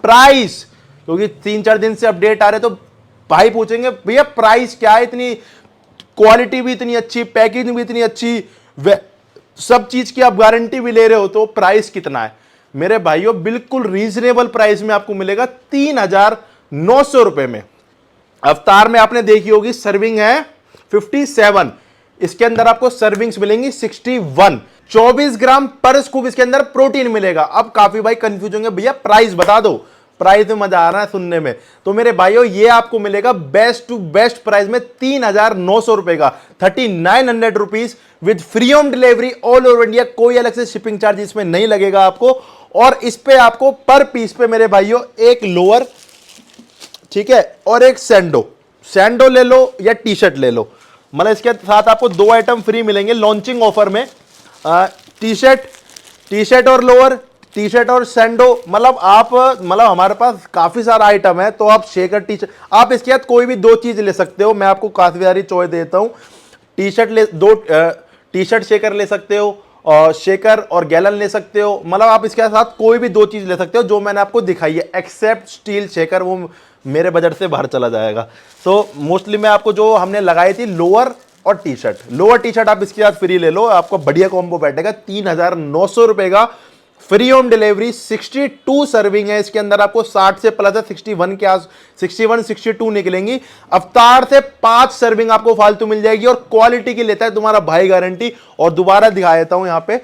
S1: प्राइस, क्योंकि 3-4 दिन से अपडेट आ रहे, तो भाई पूछेंगे भैया प्राइस क्या है, इतनी क्वालिटी भी इतनी अच्छी, पैकेजिंग भी इतनी अच्छी, सब चीज की आप गारंटी भी ले रहे हो, तो प्राइस कितना है? मेरे भाइयों, बिल्कुल रीजनेबल प्राइस में आपको मिलेगा 3900 रुपए में। अवतार में आपने देखी होगी सर्विंग है 57, इसके अंदर आपको सर्विंग्स मिलेंगी 61, 24 ग्राम पर स्कूप इसके अंदर प्रोटीन मिलेगा। अब काफी भाई कंफ्यूज होंगे, भैया प्राइस बता दो, प्राइस में मजा आ रहा है सुनने में। तो मेरे भाइयों ये आपको मिलेगा बेस्ट टू बेस्ट प्राइस में 3,900 रुपए का, 3,900 rupees with free home delivery all over India. कोई अलग से शिपिंग चार्ज इसमें नहीं लगेगा आपको। और इस पे आपको पर पीस पे मेरे भाइयों एक लोअर, ठीक है, और एक सैंडो ले लो या टी शर्ट ले लो। मतलब इसके साथ आपको 2 आइटम फ्री मिलेंगे लॉन्चिंग ऑफर में, टी शर्ट और लोअर, टी शर्ट और सैंडो। मतलब हमारे पास काफी सारा आइटम है, तो आप शेकर टी शर्ट, आप इसके साथ कोई भी 2 चीज ले सकते हो। मैं आपको काफी सारी चॉइस देता हूं, टी शर्ट शेकर ले सकते हो, और शेकर और गैलन ले सकते हो। मतलब आप इसके साथ कोई भी 2 चीज ले सकते हो जो मैंने आपको दिखाई है, एक्सेप्ट स्टील शेकर, वो मेरे बजट से बाहर चला जाएगा। तो मोस्टली मैं आपको जो हमने लगाई थी लोअर और टी शर्ट आप इसके साथ फ्री ले लो, आपको बढ़िया कॉम्बो बैठेगा। 3,900 रुपए का फ्री होम डिलीवरी, 62 सर्विंग है इसके अंदर, आपको 60 से प्लस है, 61 के आस 61 62 निकलेंगी। अवतार से 5 सर्विंग आपको फालतू मिल जाएगी, और क्वालिटी की लेता है तुम्हारा भाई गारंटी। और दोबारा दिखा देता हूं, यहां पे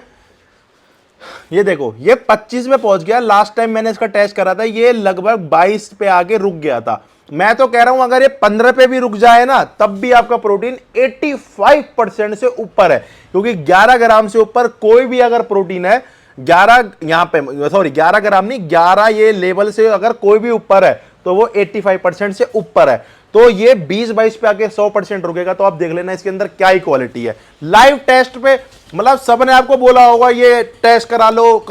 S1: ये देखो, ये 25 पे पहुंच गया। लास्ट टाइम मैंने इसका टेस्ट करा था, ये लगभग 22 पे आके रुक गया था। मैं तो कह रहा हूं अगर ये 15 पे भी रुक जाए ना, तब भी आपका प्रोटीन 85% से ऊपर है, क्योंकि 11 ग्राम से ऊपर कोई भी अगर प्रोटीन है, 11 ग्राम नहीं, 11 ये लेवल से अगर कोई भी ऊपर है तो वो 85% से ऊपर है। तो ये 20-22 पे आके 100% रुकेगा। तो आप देख लेना इसके अंदर क्या ही क्वालिटी है। लाइव टेस्ट पे मतलब सबने आपको बोला होगा ये टेस्ट करा लो,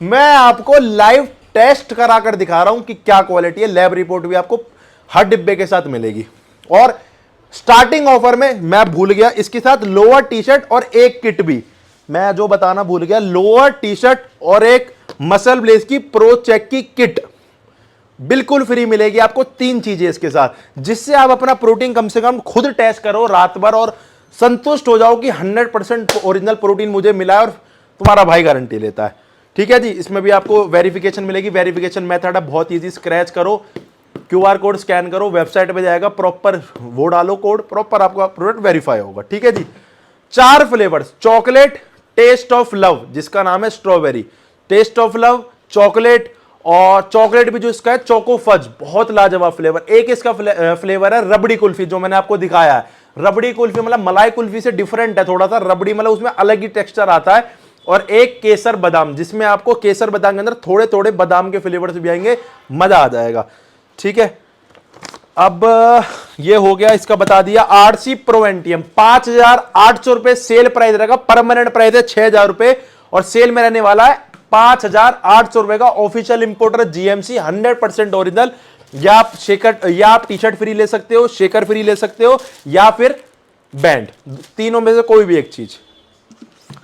S1: मैं आपको लाइव टेस्ट कराकर दिखा रहा हूं कि क्या क्वालिटी है। लैब रिपोर्ट भी आपको हर डिब्बे के साथ मिलेगी। और स्टार्टिंग ऑफर में मैं भूल गया, इसके साथ लोअर टी शर्ट और एक किट भी मैं जो बताना भूल गया, लोअर टी शर्ट और एक मसल ब्लेज की प्रो चेक की किट बिल्कुल फ्री मिलेगी आपको। 3 चीजें इसके साथ, जिससे आप अपना प्रोटीन कम से कम खुद टेस्ट करो रात भर और संतुष्ट हो जाओ कि 100% ओरिजिनल प्रोटीन मुझे मिला है और तुम्हारा भाई गारंटी लेता है। ठीक है जी। इसमें भी आपको वेरिफिकेशन मिलेगी। वेरिफिकेशन मेथड है बहुत ईजी, स्क्रैच करो, QR कोड स्कैन करो, वेबसाइट पे जाएगा, प्रॉपर वो डालो कोड, प्रॉपर आपका प्रोडक्ट वेरीफाई होगा। ठीक है जी। 4 flavours, chocolate, taste of love जिसका नाम है strawberry, taste of love, chocolate, और चॉकलेट भी जो इसका है चोको फज, बहुत लाजवाब फ्लेवर। एक इसका फ्लेवर है रबड़ी कुल्फी, जो मैंने आपको दिखाया है। रबड़ी कुल्फी मतलब मलाई कुल्फी से डिफरेंट है थोड़ा सा, रबड़ी मतलब उसमें अलग ही टेक्सचर आता है। और एक केसर बादाम, जिसमें आपको केसर बादाम के अंदर थोड़े थोड़े बादाम के फ्लेवर्स भी आएंगे, मजा आ जाएगा। ठीक है। अब ये हो गया, इसका बता दिया। आरसी प्रो एंटीएम 5,800 रुपए सेल प्राइस रहेगा, परमानेंट प्राइस है 6,000 रुपए, और सेल में रहने वाला है 5,800 रुपए का। Official importer GMC, 100% original. या आप टी शर्ट फ्री ले सकते हो, शेकर फ्री ले सकते हो, या फिर बैंड, तीनों में से कोई भी एक चीज।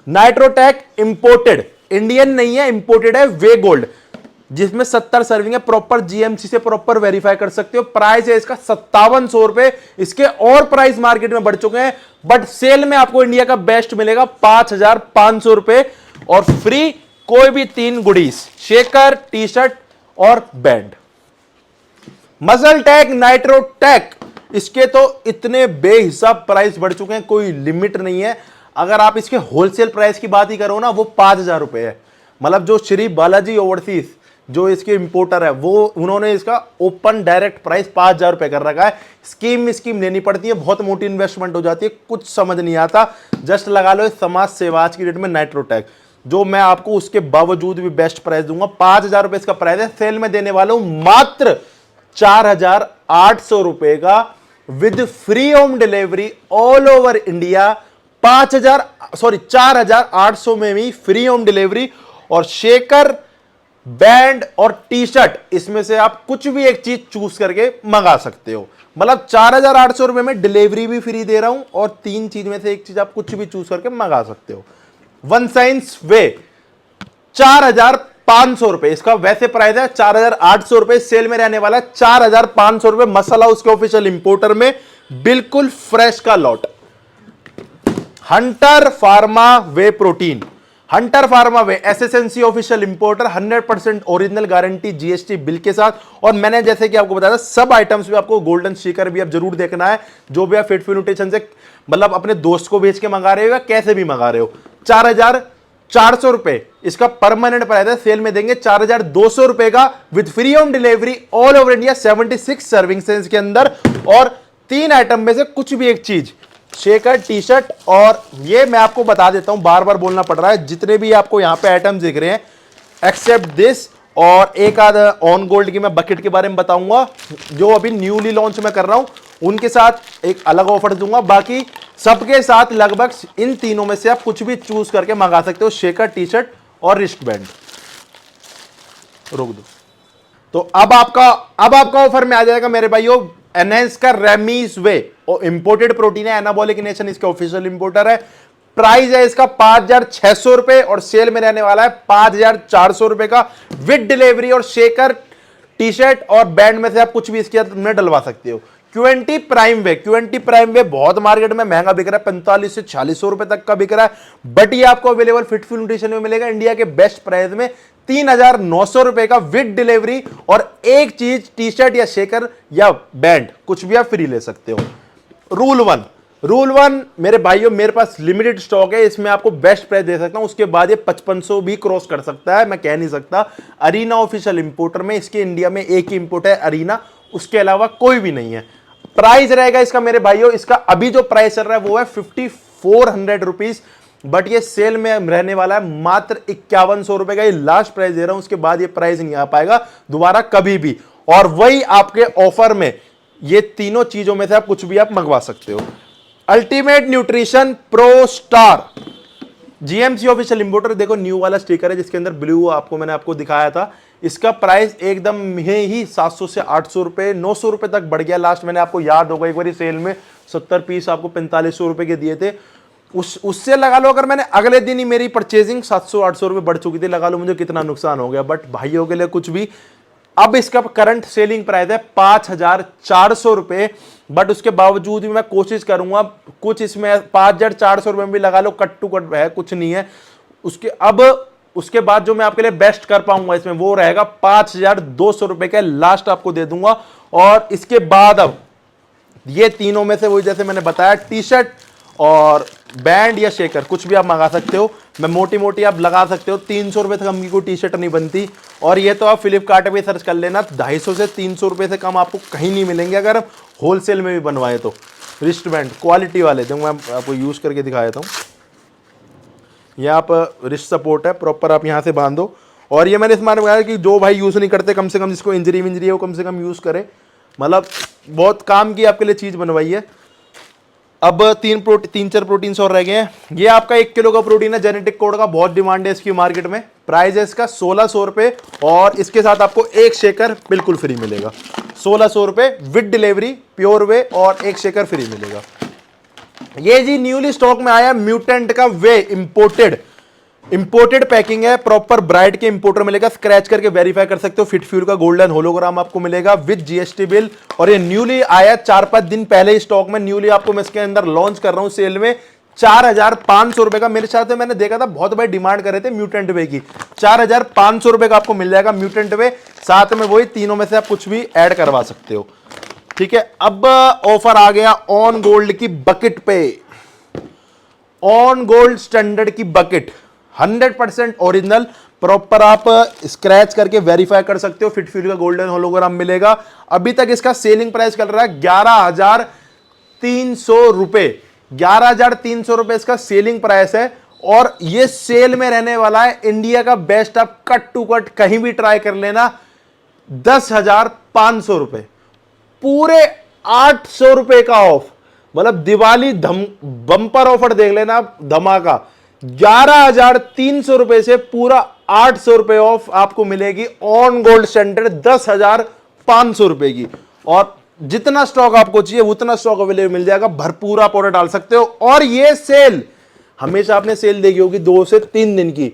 S1: नाइट्रोटेक इंपोर्टेड, इंडियन नहीं है, इंपोर्टेड है, वे गोल्ड, जिसमें 70 सर्विंग है, प्रॉपर जीएमसी से प्रॉपर वेरीफाई कर सकते हो। प्राइस है इसका 5700 रुपए। इसके और प्राइस मार्केट में बढ़ चुके हैं, बट सेल में आपको इंडिया का बेस्ट मिलेगा 5,500 रुपए, और फ्री कोई भी 3 गुडीज, शेकर, टी शर्ट और बैंड। मसल टैक, नाइट्रोटेक, इसके तो इतने बेहिसाब प्राइस बढ़ चुके हैं, कोई लिमिट नहीं है। अगर आप इसके होलसेल प्राइस की बात ही करो ना, वो 5,000 रुपए है। मतलब जो श्री बालाजी ओवरसीज जो इसके इंपोर्टर है, वो उन्होंने इसका ओपन डायरेक्ट प्राइस 5,000 रुपए कर रखा है। स्कीम लेनी पड़ती है, बहुत मोटी इन्वेस्टमेंट हो जाती है, कुछ समझ नहीं आता। जस्ट लगा लो समाज सेवा आज की डेट में नाइट्रोटेक, जो मैं आपको उसके बावजूद भी बेस्ट प्राइस दूंगा। 5,000 रुपए इसका प्राइस है, सेल में देने वाला हूं मात्र 4,800 रुपए का, with free home delivery all over India. 4,800 में भी फ्री होम डिलीवरी, और शेकर, बैंड और टी शर्ट, इसमें से आप कुछ भी एक चीज चूज करके मंगा सकते हो। मतलब 4,800 रुपए में डिलीवरी भी फ्री दे रहा हूं, और 3 चीज में से एक चीज आप कुछ भी चूज करके मंगा सकते हो। वन साइंस वे 4,500 रुपए, इसका वैसे प्राइस है 4,800 रुपए, सेल में रहने वाला 4,500 रुपए। मसाला उसके ऑफिशियल इंपोर्टर में, बिल्कुल फ्रेश का lot. Hunter pharma whey protein, Hunter pharma whey SSNC official importer, 100% original guarantee GST bill के साथ। और मैंने जैसे कि आपको बताया सब आइटम्स में आपको गोल्डन स्टिकर भी आप जरूर देखना है, जो भी आप फिटफ्यू न्यूट्रिशन से मतलब अपने दोस्त को भेज के मंगा रहे हो या कैसे भी मंगा रहे हो। 4,400 रुपए इसका परमानेंट प्राइस है, सेल में देंगे 4,200 रुपए का with free home delivery all over India, 76 serving sense के अंदर। और 3 आइटम में से कुछ भी एक चीज, शेकर, टी शर्ट, और ये मैं आपको बता देता हूं, बार बार बोलना पड़ रहा है, जितने भी आपको यहां पे आइटम्स दिख रहे हैं एक्सेप्ट दिस, और एक आधा ऑन गोल्ड की मैं बकेट के बारे में बताऊंगा जो अभी न्यूली लॉन्च मैं कर रहा हूं, उनके साथ एक अलग ऑफर दूंगा। बाकी सबके साथ लगभग इन तीनों में से आप कुछ भी चूज करके मंगा सकते हो, शेकर, टी शर्ट और रिस्ट बैंड। रोक दो। तो अब आपका ऑफर में आ जाएगा मेरे भाइयों एनहेंस का रेमीज वे, और इंपोर्टेड प्रोटीन है, एनाबॉलिक नेशन इसके ऑफिशियल इंपोर्टर है। प्राइस है इसका 5,600 रुपए और सेल में रहने वाला है 5,400 रुपए का विद डिलीवरी। और शेकर, टी शर्ट और बैंड में से आप कुछ भी इसके अंदर डलवा सकते हो। क्यूएनटी प्राइम वे बहुत मार्केट में महंगा बिक रहा है, 45 से 4600 रुपए तक का बिक रहा है, बट ये आपको अवेलेबल फिटफ्यू न्यूट्रिशन में मिलेगा इंडिया के बेस्ट प्राइस में 3,900 रुपए का विद डिलीवरी। और एक चीज टी शर्ट या शेकर या बैंड कुछ भी आप फ्री ले सकते हो। रूल वन मेरे भाइयों, मेरे पास लिमिटेड स्टॉक है, इसमें आपको बेस्ट प्राइस दे सकता हूं, उसके बाद ये 5500 भी क्रॉस कर सकता है, मैं कह नहीं सकता। अरीना ऑफिशियल इंपोर्टर में इसके इंडिया में एक ही इंपोर्ट है अरीना, उसके अलावा कोई भी नहीं है। प्राइस रहेगा इसका मेरे भाइयों, इसका अभी जो प्राइस चल रहा है वो है 5,400 रुपीज, बट ये सेल में रहने वाला है मात्र 5,100 रुपए का। ये लास्ट प्राइस दे रहा हूं, उसके बाद ये प्राइस नहीं आ पाएगा दोबारा कभी भी। और वही आपके ऑफर में ये तीनों चीजों में से आप कुछ भी आप मंगवा सकते हो। Ultimate nutrition pro star GMC official importer, देखो न्यू वाला स्टिकर है जिसके अंदर ब्लू मैंने आपको दिखाया था। इसका प्राइस एकदम ही 700 से 800 रुपए, 900 रुपए तक बढ़ गया। लास्ट मैंने आपको याद होगा एक बार सेल में 70 पीस आपको 4500 रुपए के दिए थे, उससे लगा लो अगर मैंने अगले दिन ही मेरी परचेजिंग 700-800 रुपए बढ़ चुकी थी, लगा लो मुझे कितना नुकसान हो गया। बट भाइयों के लिए कुछ भी, अब इसका करंट सेलिंग प्राइस है 5,400 रुपए, बट उसके बावजूद भी मैं कोशिश करूंगा कुछ इसमें 5,400 रुपए में भी लगा लो, कट टू कट है, कुछ नहीं है उसके बाद जो मैं आपके लिए बेस्ट कर पाऊंगा इसमें वो रहेगा 5,200 रुपए का लास्ट आपको दे दूंगा। और इसके बाद अब ये तीनों में से वही जैसे मैंने बताया, टी शर्ट और बैंड या शेकर कुछ भी आप मंगा सकते हो, मैं मोटी आप लगा सकते हो। 300 रुपए से कम की कोई टी शर्ट नहीं बनती, और ये तो आप फ्लिपकार्ट पे सर्च कर लेना, 250 से 300 रुपए से कम आपको कहीं नहीं मिलेंगे अगर होलसेल में भी बनवाए तो। रिस्ट बैंड क्वालिटी वाले जो मैं आपको यूज करके दिखा देता हूँ, ये आप रिस्ट सपोर्ट है प्रॉपर, आप यहाँ से बांधो। और ये मैंने इस मार में कि जो भाई यूज नहीं करते, कम से कम जिसको इंजरी विंजरी है वो कम से कम यूज करे, मतलब बहुत काम की आपके लिए चीज बनवाई है। अब 3-4 प्रोटीन और रह गए हैं। ये आपका 1 किलो का प्रोटीन है, जेनेटिक कोड का बहुत डिमांड है इसकी मार्केट में। प्राइस है इसका 1,600 रुपए, और इसके साथ आपको एक शेकर बिल्कुल फ्री मिलेगा। 1,600 रुपए विद डिलीवरी प्योर वे, और एक शेकर फ्री मिलेगा। ये जी न्यूली स्टॉक में आया म्यूटेंट का वे, इंपोर्टेड पैकिंग है, प्रॉपर ब्राइट के इंपोर्टर मिलेगा, स्क्रैच करके वेरीफाई कर सकते हो। फिटफ्यूल का गोल्डन होलोग्राम आपको मिलेगा विद जीएसटी बिल, और ये न्यूली आया 4-5 दिन पहले स्टॉक में, न्यूली आपको मैं इसके अंदर लॉन्च कर रहा हूं सेल में 4,500 रुपए का। मेरे साथ मैंने देखा था बहुत भाई डिमांड कर रहे थे म्यूटेंट वे की, 4,500 रुपए का आपको मिल जाएगा म्यूटेंट वे, साथ में वही तीनों में से आप कुछ भी ऐड करवा सकते हो। ठीक है, अब ऑफर आ गया ऑन गोल्ड की बकेट पे। ऑन गोल्ड स्टैंडर्ड की बकेट 100% ओरिजिनल, प्रॉपर आप स्क्रैच करके वेरीफाई कर सकते हो। फिटफ्यूल का गोल्डन होलोग्राम मिलेगा। अभी तक इसका सेलिंग प्राइस चल रहा है 11,300 रुपए, 11,300 रुपए इसका सेलिंग प्राइस है, और ये सेल में रहने वाला है इंडिया का बेस्ट, आप कट टू कट कहीं भी ट्राई कर लेना, 10,500 रुपए, पूरे 800 रुपए का ऑफ, मतलब दिवाली बम्पर ऑफर देख लेना धमाका। 11,300 रुपए से पूरा 800 रुपए ऑफ आपको मिलेगी ऑन गोल्ड स्टैंडर्ड 10,500 रुपए की। और जितना स्टॉक आपको चाहिए उतना स्टॉक अवेलेबल मिल जाएगा, भरपूर आप ऑर्डर डाल सकते हो। और ये सेल हमेशा आपने सेल देखी होगी 2 से 3 दिन की,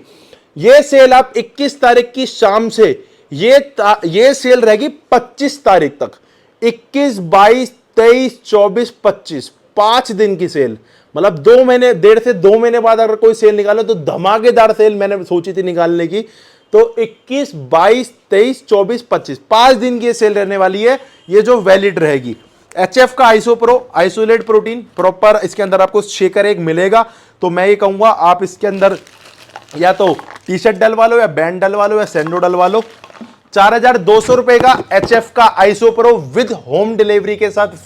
S1: ये सेल आप 21 तारीख की शाम से ये सेल रहेगी 25 तारीख तक, 21, 22, 23, 24, 25 5 दिन की सेल, मतलब 2 महीने, 1.5 से 2 महीने बाद अगर कोई सेल निकालो तो धमाकेदार सेल मैंने सोची थी निकालने की। तो 21, 22, 23, 24, 25 5 दिन की सेल रहने वाली है, ये जो वैलिड रहेगी। HF का आइसोप्रो आइसोलेट प्रोटीन प्रॉपर, इसके अंदर आपको शेकर एक मिलेगा। तो मैं ये कहूंगा आप इसके अंदर या तो टी शर्ट डलवा लो, या बैंड डलवा लो, या सैंडो डलवा लो। 4,200 रुपए का HF का आइसोप्रो विद होम डिलीवरी के साथ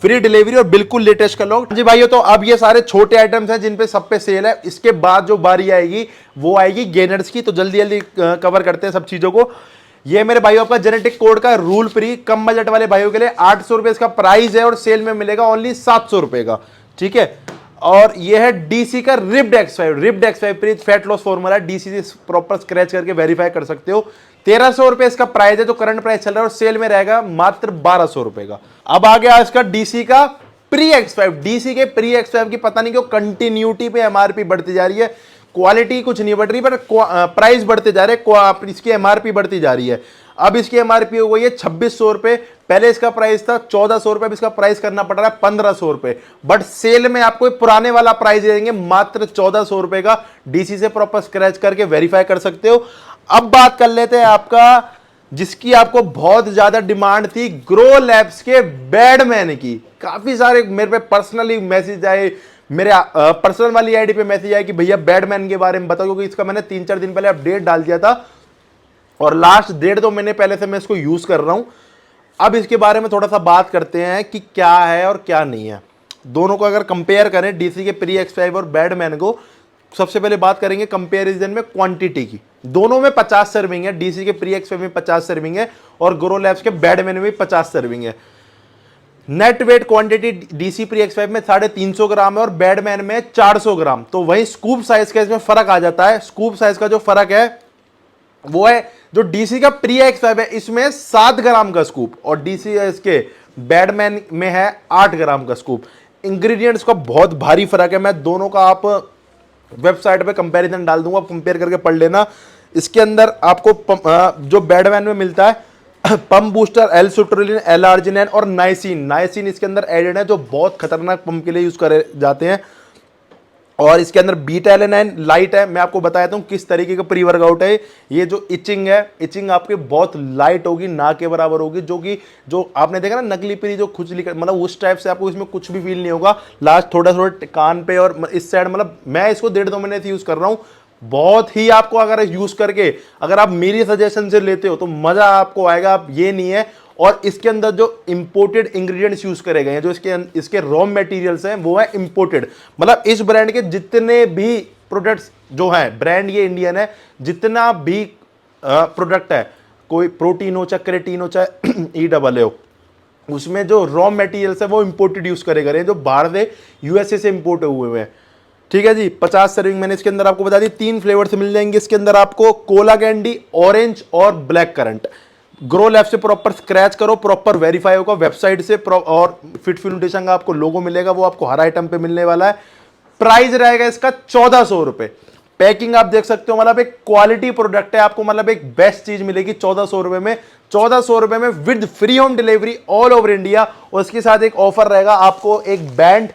S1: फ्री डिलीवरी और बिल्कुल लेटेस्ट का लॉन्च। जी भाइयों, तो अब ये सारे छोटे आइटम्स हैं जिन पे सब पे सेल है। इसके बाद जो बारी आएगी वो आएगी गेनर्स की, तो जल्दी जल्दी कवर करते हैं सब चीजों को। ये मेरे भाइयों आपका जेनेटिक कोड का रूल फ्री, कम बजट वाले भाइयों के लिए 800 रुपए इसका प्राइस है, और सेल में मिलेगा ओनली 700 रुपए का, ठीक है। और ये है डीसी का ripped X5 pre fat loss formula, DC से प्रॉपर स्क्रैच करके वेरीफाई कर सकते हो। 1300 रुपए इसका प्राइस है, जो करंट प्राइस चल रहा है, और सेल में रहेगा मात्र 1200 रुपए का। अब आ गया इसका डीसी का प्री X5। डीसी के प्री X5 की पता नहीं क्यों कंटिन्यूटी पे एमआरपी बढ़ती जा रही है, क्वालिटी कुछ नहीं बढ़ रही, पर प्राइस बढ़ते जा रहे हैं, इसकी एमआरपी बढ़ती जा रही है। अब इसकी एमआरपी हो गई है 2600 रुपए, पहले इसका प्राइस था 1400 रुपए, अब इसका प्राइस करना पड़ रहा है 1500 रुपए। बट सेल में आपको पुराने वाला प्राइस देंगे मात्र 1400 रुपए का, डीसी से प्रॉपर स्क्रैच करके वेरीफाई कर सकते हो। अब बात कर लेते हैं आपका, जिसकी आपको बहुत ज्यादा डिमांड थी, ग्रो लैब्स के बैडमैन की। काफी सारे मेरे पे पर्सनली मैसेज आए, मेरे पर्सनल वाली आईडी पे मैसेज आया कि भैया बैडमैन के बारे में बताओ, क्योंकि इसका मैंने 3-4 दिन पहले अपडेट डाल दिया था, और लास्ट 1.5-2 महीने पहले से मैं इसको यूज कर रहा हूं। अब इसके बारे में थोड़ा सा बात करते हैं कि क्या है और क्या नहीं है। दोनों को अगर कंपेयर करें, डीसी के प्री X5 और बैडमैन को, सबसे पहले बात करेंगे कंपैरिजन में क्वांटिटी की। दोनों में 50 सर्विंग है, डीसी के प्री X5 में 50 सर्विंग है, और ग्रो लैब्स के बैडमैन में 50 सर्विंग है। Net wait quantity DC pre X5 में 350 ग्राम है, और बैडमैन में 400 ग्राम। तो वही स्कूप साइज का इसमें फर्क आ जाता है। स्कूप साइज का जो फर्क है वो है, जो डीसी का प्री X5 है इसमें 7 ग्राम का स्कूप, और डीसी इसके बैडमैन में है 8 ग्राम का स्कूप। इंग्रेडिएंट्स का बहुत भारी फर्क है। मैं दोनों का आप वेबसाइट पे कंपैरिजन डाल दूंगा, कंपेयर करके पढ़ लेना। इसके अंदर आपको जो बैडमैन में मिलता है पंप बूस्टर, L-सुट्रोलिन, L-आर्जिनिन और नाइसिन इसके अंदर एडेड है, जो बहुत खतरनाक पंप के लिए यूज करे जाते हैं। और इसके अंदर बीटा एलेनाइन लाइट है। मैं आपको बताया हूँ किस तरीके का प्री वर्कआउट है। ये जो इचिंग है, इचिंग आपकी बहुत लाइट होगी, ना के बराबर होगी, जो आपने देखा ना नकली प्री जो खुजली मतलब उस टाइप से आपको इसमें कुछ भी फील नहीं होगा। लास्ट थोड़ा कान पे और इस साइड, मतलब मैं इसको 1.5-2 महीने से यूज कर रहा हूँ। बहुत ही आपको अगर यूज करके अगर आप मेरी सजेशन से लेते हो तो मजा आपको आएगा। आप ये नहीं है, और इसके अंदर जो इंपोर्टेड इंग्रेडिएंट्स यूज करे गए हैं, जो इसके रॉ मटेरियल्स हैं वो है इंपोर्टेड। मतलब इस ब्रांड के जितने भी प्रोडक्ट्स जो हैं, ब्रांड ये इंडियन है, जितना भी प्रोडक्ट है, कोई प्रोटीन हो चाहे क्रेटीन हो चाहे EAA हो, उसमें जो रॉ मटेरियल्स है वो इंपोर्टेड यूज करे गए हैं, जो बाहर से USA से इंपोर्ट हुए हैं। ठीक है जी। 50 सर्विंग मैंने इसके अंदर आपको बता दी। 3 फ्लेवर से मिल जाएंगे इसके अंदर आपको, कोला कैंडी, ऑरेंज और ब्लैक करंट। ग्रो लैब से प्रॉपर स्क्रैच करो, प्रॉपर वेरीफाई होगा वेबसाइट से, और फिटफुल न्यूट्रिशन का आपको लोगो मिलेगा, वो आपको हर आइटम पे मिलने वाला है। प्राइस रहेगा इसका 1400 रुपए। पैकिंग आप देख सकते हो, मतलब एक क्वालिटी प्रोडक्ट है, आपको मतलब एक बेस्ट चीज मिलेगी 1400 रुपए में। 1400 रुपए में with free home delivery all over India, और इसके साथ एक ऑफर रहेगा, आपको एक बैंड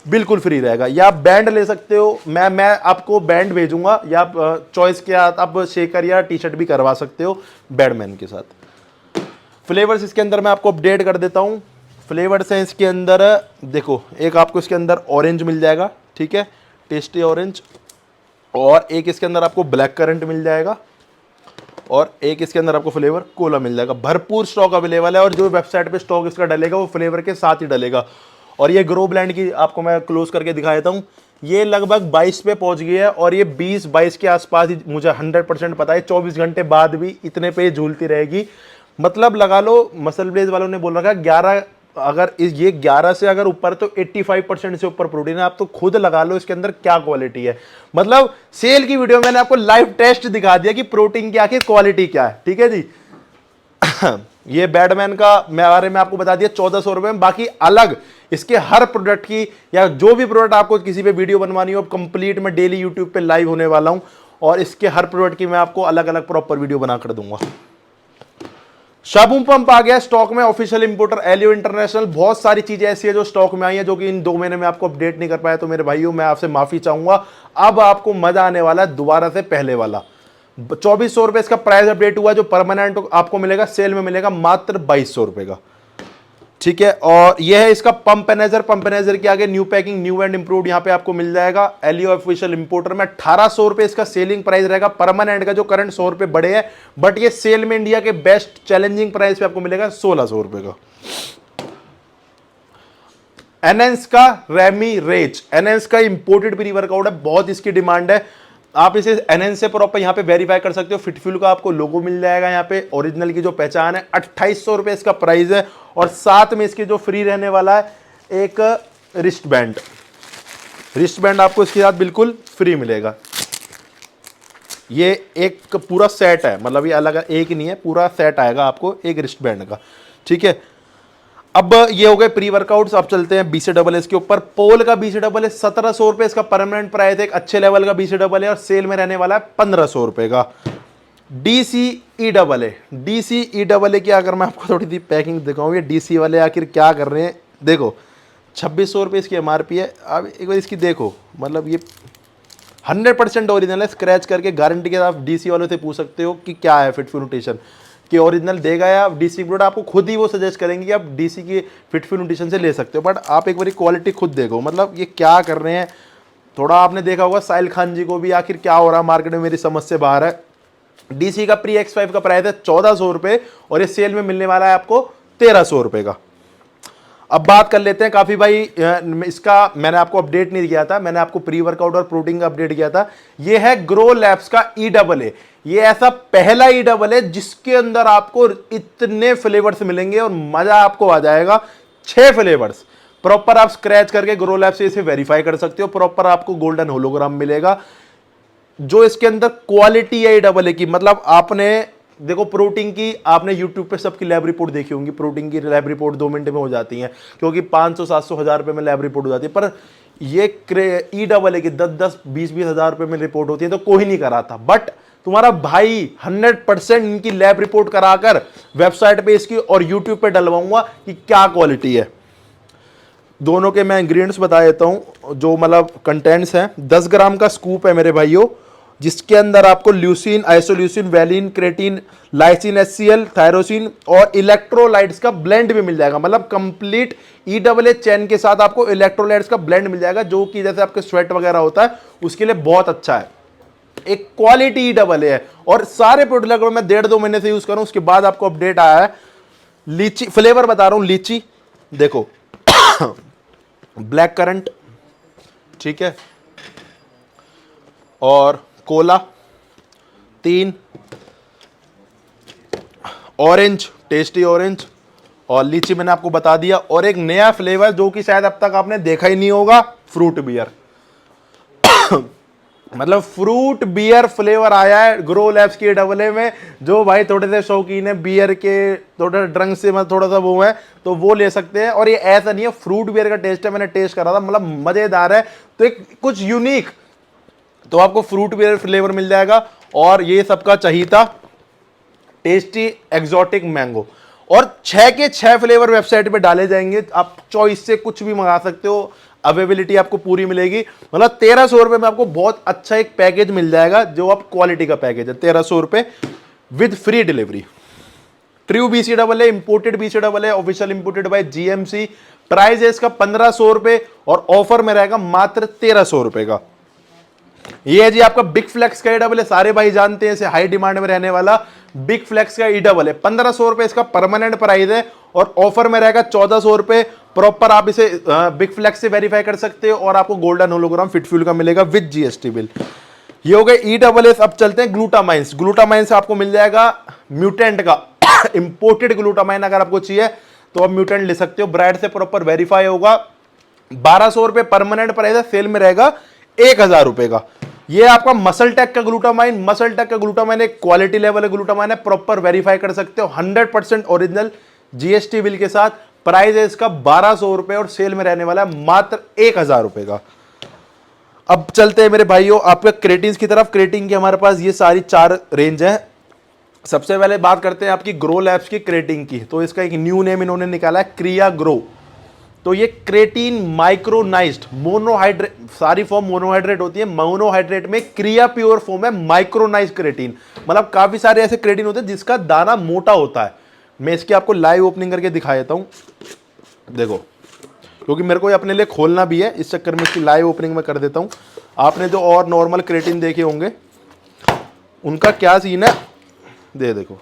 S1: बिल्कुल फ्री रहेगा, या आप बैंड ले सकते हो। मैं आपको बैंड भेजूंगा, या आप चॉइस के आप शेकर या टी शर्ट भी करवा सकते हो बैडमैन के साथ। फ्लेवर्स इसके अंदर मैं आपको अपडेट कर देता हूं। फ्लेवर्स हैं इसके अंदर, देखो, एक आपको इसके अंदर ऑरेंज मिल जाएगा, ठीक है, टेस्टी ऑरेंज, और एक इसके अंदर आपको ब्लैक करंट मिल जाएगा, और एक इसके अंदर आपको फ्लेवर कोला मिल जाएगा। भरपूर स्टॉक अवेलेबल है, और जो वेबसाइट पे स्टॉक इसका डलेगा वो फ्लेवर के साथ ही डलेगा। और ये ग्रो ब्रांड की आपको मैं क्लोज करके दिखा देता हूँ। ये लगभग 22 पे पहुंच गई है, और ये 20-22 के आसपास ही मुझे 100% पता है 24 घंटे बाद भी इतने पे झूलती रहेगी। मतलब लगा लो, मसल ब्लेज वालों ने बोल रखा है 11, अगर ये 11 से अगर ऊपर तो 85% से ऊपर प्रोटीन है। आप तो खुद लगा लो इसके अंदर क्या क्वालिटी है। मतलब सेल की वीडियो में मैंने आपको लाइव टेस्ट दिखा दिया कि प्रोटीन की आखिर क्वालिटी क्या है। ठीक है जी। ये बैडमैन का बारे में आपको बता दिया 1400 रुपए में। बाकी अलग इसके हर प्रोडक्ट की, या जो भी प्रोडक्ट आपको किसी पे वीडियो बनवानी हो, कंप्लीट मैं डेली यूट्यूब पे लाइव होने वाला हूं, और इसके हर प्रोडक्ट की मैं आपको अलग अलग प्रॉपर वीडियो बना कर दूंगा। शाबूम पंप आ गया स्टॉक में, ऑफिशियल इंपोर्टर एलियो इंटरनेशनल। बहुत सारी चीजें ऐसी है जो स्टॉक में आई है, जो कि इन 2 महीने में आपको अपडेट नहीं कर पाया, तो मेरे भाइयों मैं आपसे माफी चाहूंगा। अब आपको मजा आने वाला है दोबारा से पहले वाला। 2400 रुपए इसका प्राइस अपडेट हुआ, जो परमानेंट आपको मिलेगा सेल में मिलेगा मात्र 2200 रुपए का, ठीक है। और यह है इसका पंप एनेजर। पंप एनेजर के आगे new packing, new and improved यहां पे आपको मिल जाएगा। एलियो ऑफिशियल इंपोर्टर में 1800 रुपए इसका सेलिंग प्राइस रहेगा। परमानेंट का जो करंट 100 रुपए बढ़े हैं, बट ये सेल में इंडिया के बेस्ट चैलेंजिंग प्राइस पे आपको मिलेगा 1600 रुपए का। एनएंस का रेमी रेज, एनएंस का इंपोर्टेड प्री वर्कआउट है, बहुत इसकी डिमांड है। आप इसे एनएंस से प्रॉपर यहां पे वेरीफाई कर सकते हो। फिटफ्यूल का आपको लोगो मिल जाएगा यहाँ पे, ओरिजिनल की जो पहचान है। 2800 रुपए इसका प्राइस है, और साथ में इसके जो फ्री रहने वाला है एक रिस्ट बैंड। रिस्ट बैंड आपको इसके साथ बिल्कुल फ्री मिलेगा। ये एक पूरा सेट है, मतलब ये अलग एक नहीं है, पूरा सेट आएगा आपको एक रिस्ट बैंड का, ठीक है। अब ये हो गए प्री वर्कआउट्स। अब चलते हैं BCAAS के ऊपर। पोल का BCAAS 1700 रुपए इसका परमानेंट प्राइस है, एक अच्छे लेवल का BCAA, और सेल में रहने वाला है 1500 रुपए का। DCEAA की अगर मैं आपको थोड़ी सी पैकिंग दिखाऊं, ये DC वाले आखिर क्या कर रहे हैं, देखो 2600 रुपये इसकी MRP है। अब एक बार इसकी देखो, मतलब ये 100% ओरिजिनल है, स्क्रैच करके गारंटी के साथ DC वालों से पूछ सकते हो कि क्या है फिटफ्यूल न्यूट्रिशन कि ओरिजिनल देगा या DC प्रोडक्ट, आपको खुद ही वो सजेस्ट करेंगे कि आप DC की फिटफ्यूल न्यूट्रिशन से ले सकते हो। बट आप एक बार क्वालिटी खुद देखो, मतलब ये क्या कर रहे हैं। थोड़ा आपने देखा होगा साहिल खान जी को भी, आखिर क्या हो रहा है मार्केट में, मेरी समझ से बाहर है। DC का प्री X5 का प्राइस है 1400 रुपए, और ये सेल में मिलने वाला है आपको 1300 रुपए का। अब बात कर लेते हैं काफी भाई, इसका मैंने आपको अपडेट नहीं किया था, मैंने आपको प्री वर्कआउट और प्रोटीन का अपडेट किया था। ये है ग्रो लैब्स का EAA। ये ऐसा पहला EAA जिसके अंदर आपको इतने फ्लेवर्स मिलेंगे और मजा आपको आ जाएगा। 6 फ्लेवर्स प्रॉपर आप स्क्रैच करके ग्रो लैब से इसे वेरीफाई कर सकते हो। प्रॉपर आपको गोल्डन होलोग्राम मिलेगा। जो इसके अंदर क्वालिटी है EAA की, मतलब आपने देखो प्रोटीन की आपने YouTube पे सबकी लैब रिपोर्ट देखी होंगी। प्रोटीन की लैब रिपोर्ट 2 मिनट में हो जाती है, क्योंकि 500 700 हज़ार रुपए में लैब रिपोर्ट हो जाती है। पर ये EAA की 10 20 20 हज़ार रुपए में रिपोर्ट होती है, तो कोई नहीं कराता। बट तुम्हारा भाई 100% इनकी लैब रिपोर्ट कराकर वेबसाइट पे इसकी और YouTube पे डलवाऊंगा कि क्या क्वालिटी है। दोनों के मैं इंग्रेडिएंट्स बता देता हूं, जो मतलब कंटेंट्स हैं। 10 ग्राम का स्कूप है मेरे भाइयों, जिसके अंदर आपको leucine, isoleucine, valine, creatine, lysine, HCl, thyroxine और इलेक्ट्रोलाइट्स का ब्लेंड भी मिल जाएगा। मतलब कंप्लीट EAA चैन के साथ आपको इलेक्ट्रोलाइट्स का ब्लेंड मिल जाएगा, जो कि जैसे आपके स्वेट वगैरह होता है उसके लिए बहुत अच्छा है। एक क्वालिटी EAA है, और सारे प्रोडक्ट मैं 1.5-2 महीने से यूज कर रहा हूं। उसके बाद आपको अपडेट आया है। लीची फ्लेवर बता रहा हूं, लीची देखो ब्लैक करंट, ठीक है, और कोला 3, ऑरेंज, टेस्टी ऑरेंज, और लीची मैंने आपको बता दिया। और एक नया फ्लेवर जो कि शायद अब तक आपने देखा ही नहीं होगा, फ्रूट बियर। मतलब फ्रूट बियर फ्लेवर आया है ग्रो लैब्स के EAA में। जो भाई थोड़े से शौकीन है बियर के, थोड़े ड्रंक से मतलब थोड़ा सा वो है, तो वो ले सकते हैं। और ये ऐसा नहीं है, फ्रूट बियर का टेस्ट है, मैंने टेस्ट करा था, मतलब मजेदार है। तो एक कुछ यूनिक, तो आपको फ्रूट बियर फ्लेवर मिल जाएगा। और ये सबका चहीता टेस्टी एक्सोटिक मैंगो, और 6 के 6 फ्लेवर वेबसाइट पे डाले जाएंगे। आप चॉइस से कुछ भी मंगा सकते हो, अवेलेबिलिटी आपको पूरी मिलेगी। मतलब 1300 रुपए में आपको बहुत अच्छा एक पैकेज मिल जाएगा, जो आप क्वालिटी का पैकेज है। 1300 रुपए with free delivery. True BCAA, imported BCAA, official imported by GMC। Price है इसका 1500 रुपए, और ऑफर में रहेगा मात्र 1300 रुपए का। ये है जी आपका बिग फ्लेक्स का EAA। सारे भाई जानते हैं इसे, हाई डिमांड में रहने वाला बिग फ्लेक्स का EAA। 1500 रुपए इसका परमानेंट प्राइस है, और ऑफर में रहेगा 1400 रुपए। प्रॉपर आप इसे बिग फ्लेक्स से वेरीफाई कर सकते हो, और आपको गोल्डन होलोग्राम फिटफ्यूल का मिलेगा विद GST बिल। ये हो गए EAA। अब चलते हैं ग्लूटामाइंस। ग्लूटामाइंस आपको मिल जाएगा म्यूटेंट का इंपोर्टेड ग्लूटामाइन। अगर आपको चाहिए तो आप म्यूटेंट ले सकते हो, ब्रांड से प्रॉपर वेरीफाई होगा। 1200 रुपए परमानेंट प्राइस है, सेल में रहेगा 1000 रुपए का। ये आपका मसल टेक का ग्लूटामाइन। मसल टेक का ग्लूटामाइन एक क्वालिटी लेवल ग्लूटामाइन है, प्रॉपर वेरीफाई कर सकते हो, 100% ओरिजिनल GST बिल के साथ। प्राइस है इसका 1200 रुपए, और सेल में रहने वाला है मात्र 1000 रुपए का। अब चलते हैं मेरे भाइयों आपके क्रेटिन की तरफ। क्रेटिन की हमारे पास ये सारी 4 रेंज है। सबसे पहले बात करते हैं आपकी ग्रो लैब्स की क्रेटिन की। तो इसका एक न्यू नेम इन्होंने निकाला है, क्रिया ग्रो। तो ये क्रेटिन माइक्रोनाइज्ड मोनोहाइड्रेट, सारी फॉर्म मोनोहाइड्रेट होती है, मोनोहाइड्रेट में क्रिया प्योर फॉर्म है माइक्रोनाइज्ड क्रेटिन। मतलब काफी सारे ऐसे क्रेटिन होते हैं जिसका दाना मोटा होता है। मैं इसकी आपको लाइव ओपनिंग करके दिखा देता हूं, देखो, क्योंकि मेरे को ये अपने लिए खोलना भी है, इस चक्कर में इसकी लाइव ओपनिंग में कर देता हूं। आपने जो और नॉर्मल क्रेटिन देखे होंगे उनका क्या सीन है, देखो,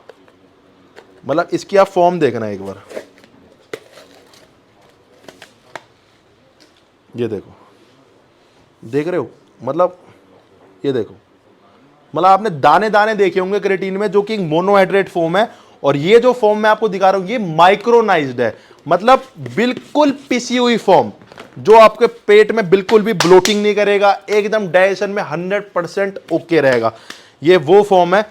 S1: मतलब इसकी आप फॉर्म देखना एक बार, ये देखो, देख रहे हो, मतलब ये देखो, मतलब आपने दाने दाने देखे होंगे क्रेटीन में जो कि मोनोहाइड्रेट फॉर्म है, और ये जो फॉर्म मैं आपको दिखा रहा हूं ये माइक्रोनाइज्ड है, मतलब बिल्कुल पिसी हुई फॉर्म जो आपके पेट में बिल्कुल भी ब्लोटिंग नहीं करेगा, एकदम डाइजेशन में 100% ओके रहेगा। ये वो फॉर्म है,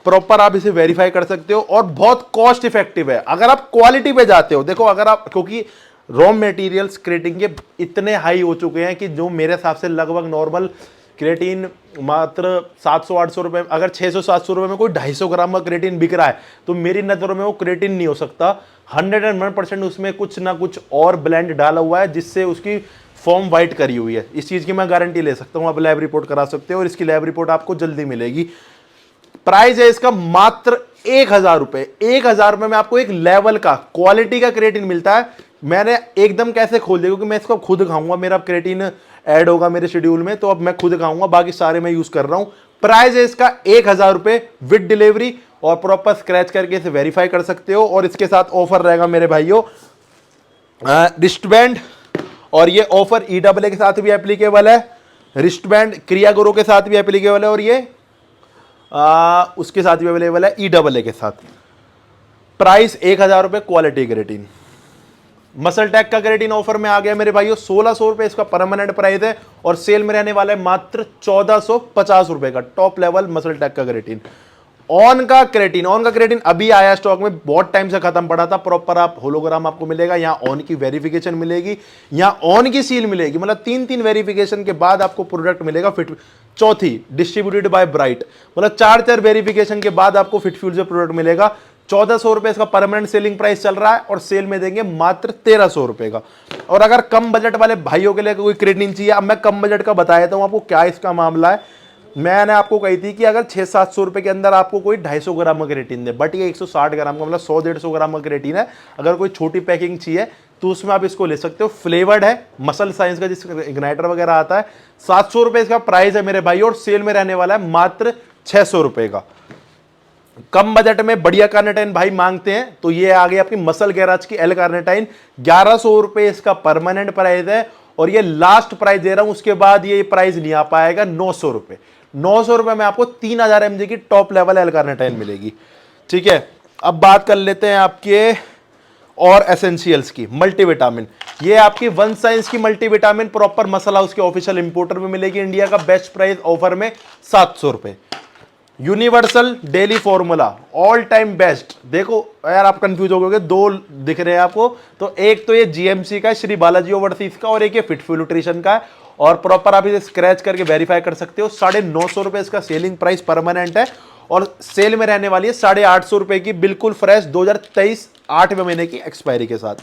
S1: प्रॉपर आप इसे वेरीफाई कर सकते हो और बहुत कॉस्ट इफेक्टिव है। अगर आप क्वालिटी पे जाते हो, देखो अगर आप, क्योंकि रॉ मटेरियल्स क्रेटिन के इतने हाई हो चुके हैं कि जो मेरे हिसाब से लगभग नॉर्मल क्रेटिन मात्र 700-800 रुपए, अगर 600-700 रुपए में कोई 250 ग्राम का क्रेटिन बिक रहा है तो मेरी नज़रों में वो क्रेटिन नहीं हो सकता। 101% उसमें कुछ ना कुछ और ब्लेंड डाला हुआ है जिससे उसकी फॉर्म वाइट करी हुई है। इस चीज़ की मैं गारंटी ले सकता हूँ, आप लैब रिपोर्ट करा सकते हो और इसकी लैब रिपोर्ट आपको जल्दी मिलेगी। प्राइस है इसका मात्र 1000 रुपए। 1000 रुपए में आपको एक लेवल का क्वालिटी का क्रेटिन मिलता है। मैंने एकदम कैसे खोल दिया, क्योंकि मैं इसको खुद खाऊंगा, मेरा क्रेटिन ऐड होगा मेरे शेड्यूल में, तो अब मैं खुद खाऊंगा, बाकी सारे मैं यूज कर रहा हूं। प्राइस है इसका 1000 रुपए विद डिलीवरी, और प्रॉपर स्क्रैच करके इसे वेरीफाई कर सकते हो। और इसके साथ ऑफर रहेगा मेरे भाइयों रिस्टबैंड, और ये ऑफर EAA के साथ भी एप्लीकेबल है, रिस्टबैंड क्रिया गुरु के साथ भी एप्लीकेबल है, और ये उसके साथ भी अवेलेबल है EAA के साथ। प्राइस 1000 रुपए क्वालिटी क्रेटिन। मसल टैक का क्रेटिन ऑफर में आ गया मेरे भाइयों, 1600 रुपए इसका परमानेंट प्राइस है, और सेल में रहने वाला है मात्र 1450 रुपए का टॉप लेवल मसल टैक का क्रेटिन। ऑन का क्रेटिन अभी आया स्टॉक में, बहुत टाइम से खत्म पड़ा था। प्रॉपर आप होलोग्राम आपको मिलेगा, यहाँ ऑन की वेरिफिकेशन मिलेगी, यहाँ ऑन की सील मिलेगी, मतलब 3 वेरिफिकेशन के बाद आपको प्रोडक्ट मिलेगा फिट। चौथी डिस्ट्रीब्यूटेड बाय ब्राइट, मतलब 4 वेरिफिकेशन के बाद आपको फिटफ्यूल से प्रोडक्ट मिलेगा। 1400 रुपए इसका परमानेंट सेलिंग प्राइस चल रहा है, और सेल में देंगे मात्र 1300 रुपए का। और अगर कम बजट वाले भाइयों के लिए कोई क्रेटिन चाहिए, अब मैं कम बजट का बता देता हूं आपको क्या इसका मामला है। मैंने आपको कही थी कि अगर 600-700 रुपए के अंदर आपको कोई 250 ग्राम का क्रेटिन दे, बट ये 160 ग्राम का, मतलब 100-150 ग्राम का क्रेटिन है। अगर कोई छोटी पैकिंग चाहिए तो उसमें आप इसको ले सकते हो। फ्लेवर्ड है, मसल साइंस का जिसका इग्नाइटर वगैरह आता है। 700 रुपए इसका प्राइस है मेरे भाई, और सेल में रहने वाला है मात्र 600 रुपए का। कम बजट में बढ़िया कार्निटाइन भाई मांगते हैं तो ये आ गई आपकी मसल गैराज की एल कार्निटाइन। 1100 रुपए इसका परमानेंट प्राइस है, और ये लास्ट प्राइस दे रहा हूं, उसके बाद ये प्राइस नहीं आ पाएगा। 900 रुपए। 900 रुपए में आपको 3000 mg की टॉप लेवल एल कार्निटाइन मिलेगी। ठीक है, अब बात कर लेते हैं आपके और एसेंशियल्स की। मल्टीविटामिन, ये आपकी वन साइंस की मल्टीविटामिन प्रॉपर मसल हाउस के ऑफिशियल इंपोर्टर में मिलेगी। इंडिया का बेस्ट प्राइस ऑफर में 700 रुपए। Universal daily formula all time best. देखो यार आप कंफ्यूज हो गए, 2 दिख रहे हैं आपको, तो एक तो ये GMC का है, श्री बालाजी ओवरसीज का, और एक ये फिटफ्यूल न्यूट्रिशन का है। और प्रॉपर आप इसे स्क्रैच करके वेरीफाई कर सकते हो। 950 रुपए इसका सेलिंग प्राइस परमानेंट है, और सेल में रहने वाली है 850 रुपए की, बिल्कुल फ्रेश 2023 8वें महीने की एक्सपायरी के साथ।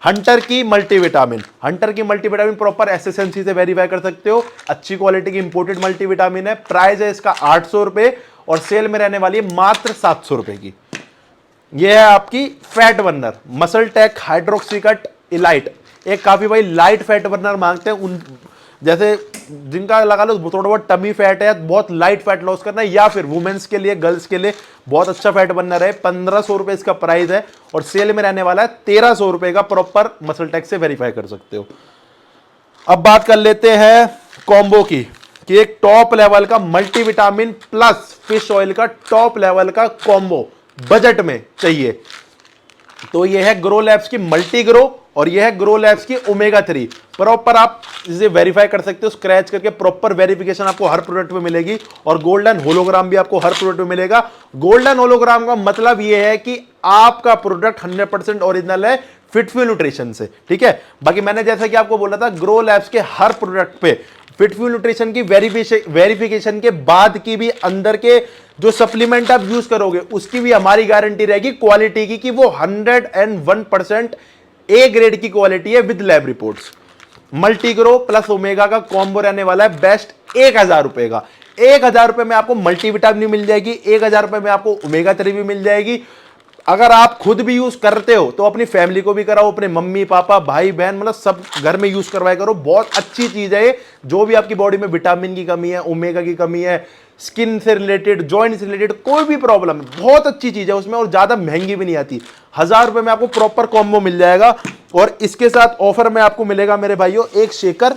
S1: हंटर की मल्टीविटामिन प्रॉपर एसएसएनसी से वेरीफाई कर सकते हो, अच्छी क्वालिटी की इंपोर्टेड मल्टीविटामिन है। प्राइस है इसका 800 रुपए, और सेल में रहने वाली है मात्र 700 रुपए की। यह है आपकी फैट बर्नर मसल टैक हाइड्रोक्सीकट इलाइट। एक काफी भाई लाइट फैट बर्नर मांगते हैं, उन जैसे जिनका लगा लो थोड़ा बहुत टमी फैट है, बहुत लाइट फैट लॉस करना है, या फिर वुमेन्स के लिए, गर्ल्स के लिए बहुत अच्छा फैट बर्नर है। 1500 रुपए इसका प्राइस है, और सेल में रहने वाला है 1300 रुपए का। प्रॉपर मसल टैक से वेरीफाई कर सकते हो। अब बात कर लेते हैं कॉम्बो की, कि एक टॉप लेवल का मल्टीविटामिन प्लस फिश ऑयल का टॉप लेवल का कॉम्बो बजट में चाहिए तो यह है ग्रो लैब्स की मल्टी ग्रो, और यह है ग्रो लैब्स की ओमेगा 3। प्रॉपर आप इसे वेरीफाई कर सकते हो स्क्रैच करके, प्रॉपर वेरिफिकेशन आपको हर प्रोडक्ट में मिलेगी, और गोल्डन होलोग्राम भी आपको हर प्रोडक्ट में मिलेगा। गोल्डन होलोग्राम का मतलब यह है कि आपका प्रोडक्ट 100% ओरिजिनल है फिटफ्यूल न्यूट्रिशन से। ठीक है, बाकी मैंने जैसा कि आपको बोला था, ग्रो लैब्स के हर प्रोडक्ट पे फिटफ्यूल न्यूट्रिशन की वेरिफिकेशन के बाद की भी अंदर के जो सप्लीमेंट आप यूज करोगे उसकी भी हमारी गारंटी रहेगी क्वालिटी की कि वो 101% ए ग्रेड की क्वालिटी है with lab reports. Multigrow plus omega का कॉम्बो रहने वाला है बेस्ट 1000 रुपए का। 1000 रुपए में आपको मल्टीविटामिन मिल जाएगी, 1000 रुपए में आपको ओमेगा 3 भी मिल जाएगी। अगर आप खुद भी यूज करते हो तो अपनी फैमिली को भी कराओ, अपने मम्मी पापा भाई बहन मतलब सब घर में यूज करवाया करो। बहुत अच्छी चीज है ये। जो भी आपकी बॉडी में विटामिन की कमी है, ओमेगा की कमी है, स्किन से रिलेटेड, जॉइंट से रिलेटेड कोई भी प्रॉब्लम है, बहुत अच्छी चीज है उसमें और ज्यादा महंगी भी नहीं आती। 1000 रुपए में आपको प्रॉपर कॉम्बो मिल जाएगा। और इसके साथ ऑफर में आपको मिलेगा मेरे भाइयों एक शेकर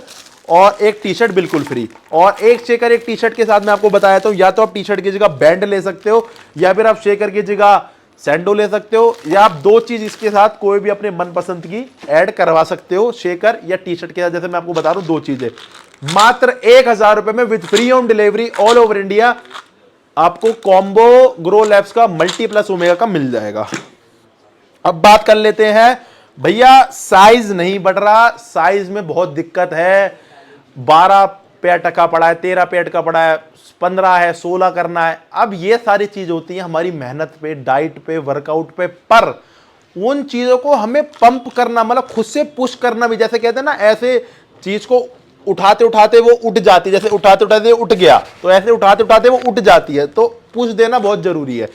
S1: और एक टी शर्ट बिल्कुल फ्री। और एक शेकर एक टी शर्ट के साथ मैं आपको बताया था, या तो आप टी शर्ट की जगह बैंड ले सकते हो या फिर आप शेकर की जगह सैंडो ले सकते हो, या आप दो चीज इसके साथ कोई भी अपने मनपसंद की ऐड करवा सकते हो शेकर या टी शर्ट के साथ। जैसे मैं आपको बता रहा हूं दो चीजें मात्र 1000 रुपए में with free home delivery all over India आपको कॉम्बो ग्रो लैब्स का मल्टी प्लस ओमेगा का मिल जाएगा। अब बात कर लेते हैं भैया, साइज नहीं बढ़ रहा, साइज में बहुत दिक्कत है। 12 पे अटका पड़ा है, 13 पे अटका पड़ा है, 15 है, 16 करना है। अब ये सारी चीज होती है हमारी मेहनत पे, डाइट पे, वर्कआउट पे, पर उन चीजों को हमें पंप करना मतलब खुद से पुश करना भी, जैसे कहते हैं ना, ऐसे चीज को उठाते उठाते वो उठ जाती है, जैसे उठाते उठाते उठ गया तो ऐसे उठाते उठाते वो उठ जाती है, तो पुश देना बहुत जरूरी है।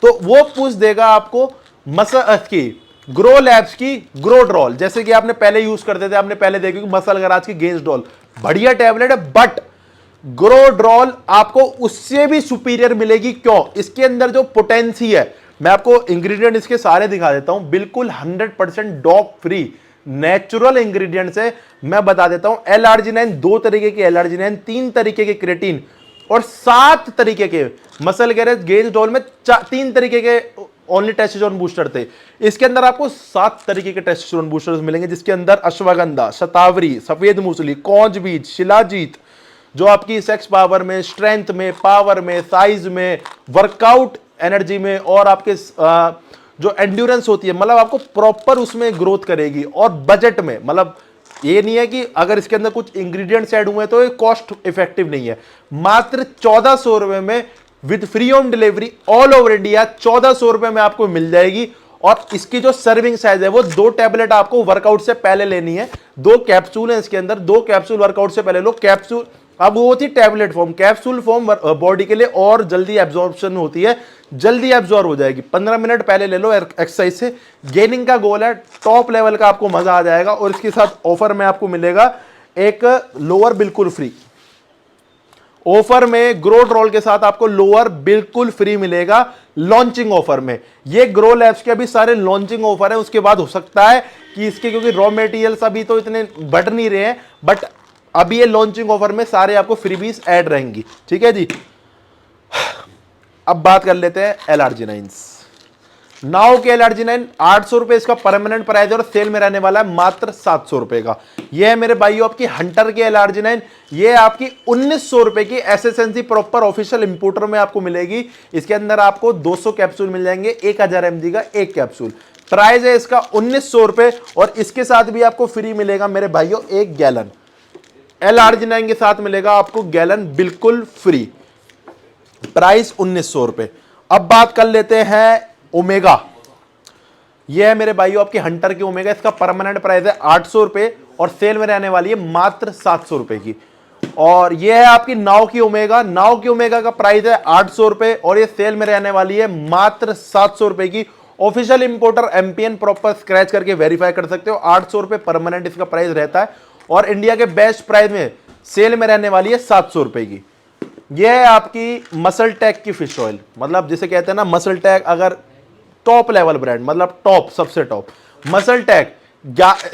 S1: तो वो पुश देगा आपको मसल की ग्रो लैब्स की ग्रो ड्रॉल, जैसे कि आपने पहले यूज करते थे, आपने पहले देखा कि मसल गराज की गेंस ड्रॉल बढ़िया टैबलेट है, बट ग्रो ड्रॉल आपको उससे भी सुपीरियर मिलेगी। क्यों? इसके अंदर जो पोटेंसी है, मैं आपको इंग्रेडिएंट इसके सारे दिखा देता हूं, बिल्कुल 100% डॉग फ्री नेचुरल इंग्रेडिएंट्स है। मैं बता देता हूं, L-आर्जिनाइन 2 तरीके के L-आर्जिनाइन, 3 तरीके के क्रेटीन और 7 तरीके के मसल गैरेज गेंस ड्रॉल में 3 तरीके के ओनली टेस्टोस्टेरोन बूस्टर थे। इसके अंदर आपको 7 तरीके के टेस्टोस्टेरोन बूस्टर्स मिलेंगे, जिसके अंदर अश्वगंधा, शतावरी, सफेद मूसली, कौज बीज, शिलाजीत, जो आपकी सेक्स पावर में, स्ट्रेंथ में, पावर में, साइज में, वर्कआउट एनर्जी में और आपके जो एंड्योरेंस होती है, मतलब आपको प्रॉपर उसमें ग्रोथ करेगी। और बजट में, मतलब ये नहीं है कि अगर इसके अंदर कुछ इंग्रेडिएंट्स ऐड हुए तो ये कॉस्ट इफेक्टिव नहीं है। मात्र 1400 रुपए में with free home delivery all over India 1400 रुपए में आपको मिल जाएगी। और इसकी जो सर्विंग साइज है वो 2 टैबलेट आपको वर्कआउट से पहले लेनी है। 2 कैप्सूल है इसके अंदर, 2 कैप्सूल वर्कआउट से पहले लो। कैप्सूल अब वो होती है tablet form, capsule form body के लिए और जल्दी एब्जॉर्प्शन होती है, जल्दी एब्जॉर्ब हो जाएगी। 15 मिनट पहले ले लो एक्सरसाइज से। गेनिंग का गोल है, टॉप लेवल का आपको मजा आ जाएगा। और इसके साथ ऑफर में आपको मिलेगा एक लोअर बिल्कुल फ्री। ऑफर में ग्रो ड्रॉल के साथ आपको लोअर बिल्कुल फ्री मिलेगा लॉन्चिंग ऑफर में। ये ग्रो लैब्स के अभी सारे लॉन्चिंग ऑफर है, उसके बाद हो सकता है कि इसके, क्योंकि रॉ मटेरियल्स अभी तो इतने बढ़ नहीं रहे हैं, बट अभी ये लॉन्चिंग ऑफर में सारे आपको फ्रीबीज ऐड रहेंगी। ठीक है जी। अब बात कर लेते हैं L-आर्जिनाइंस। नाउ के L-आर्जिनाइन 800 रुपए इसका परमानेंट प्राइस है और सेल में रहने वाला है मात्र 700 रुपए का। ये है मेरे भाइयों आपकी हंटर के L-आर्जिनाइन। ये आपकी 1900 रुपए की एसएसएनसी प्रॉपर ऑफिशियल इंपोर्टर में आपको मिलेगी। इसके अंदर आपको 200 कैप्सूल मिल जाएंगे, 1000 mg का एक कैप्सूल। प्राइस है इसका 1900 रुपए और इसके साथ भी आपको फ्री मिलेगा मेरे भाइयों 1 गैलन। L-आर्जिनाइन के साथ मिलेगा आपको गैलन बिल्कुल फ्री, प्राइस 1900 रुपए। अब बात कर लेते हैं ओमेगा। यह है मेरे भाइयों आपके हंटर की ओमेगा। इसका परमानेंट प्राइस है 800 रुपए और सेल में रहने वाली है मात्र 700 रुपए की। और यह है आपकी नाव की ओमेगा। नाव की ओमेगा का प्राइस है 800 रुपए और ये सेल में रहने वाली है मात्र 700 रुपए की। Official importer MPN proper scratch करके वेरीफाई कर सकते हो। 800 रुपए परमानेंट इसका प्राइस रहता है और इंडिया के बेस्ट प्राइस में सेल में रहने वाली है 700 रुपए की। यह है आपकी मसल टेक की फिश ऑयल, मतलब जिसे कहते हैं ना मसल टेक, अगर टॉप लेवल ब्रांड, मतलब टॉप सबसे टॉप मसल टेक।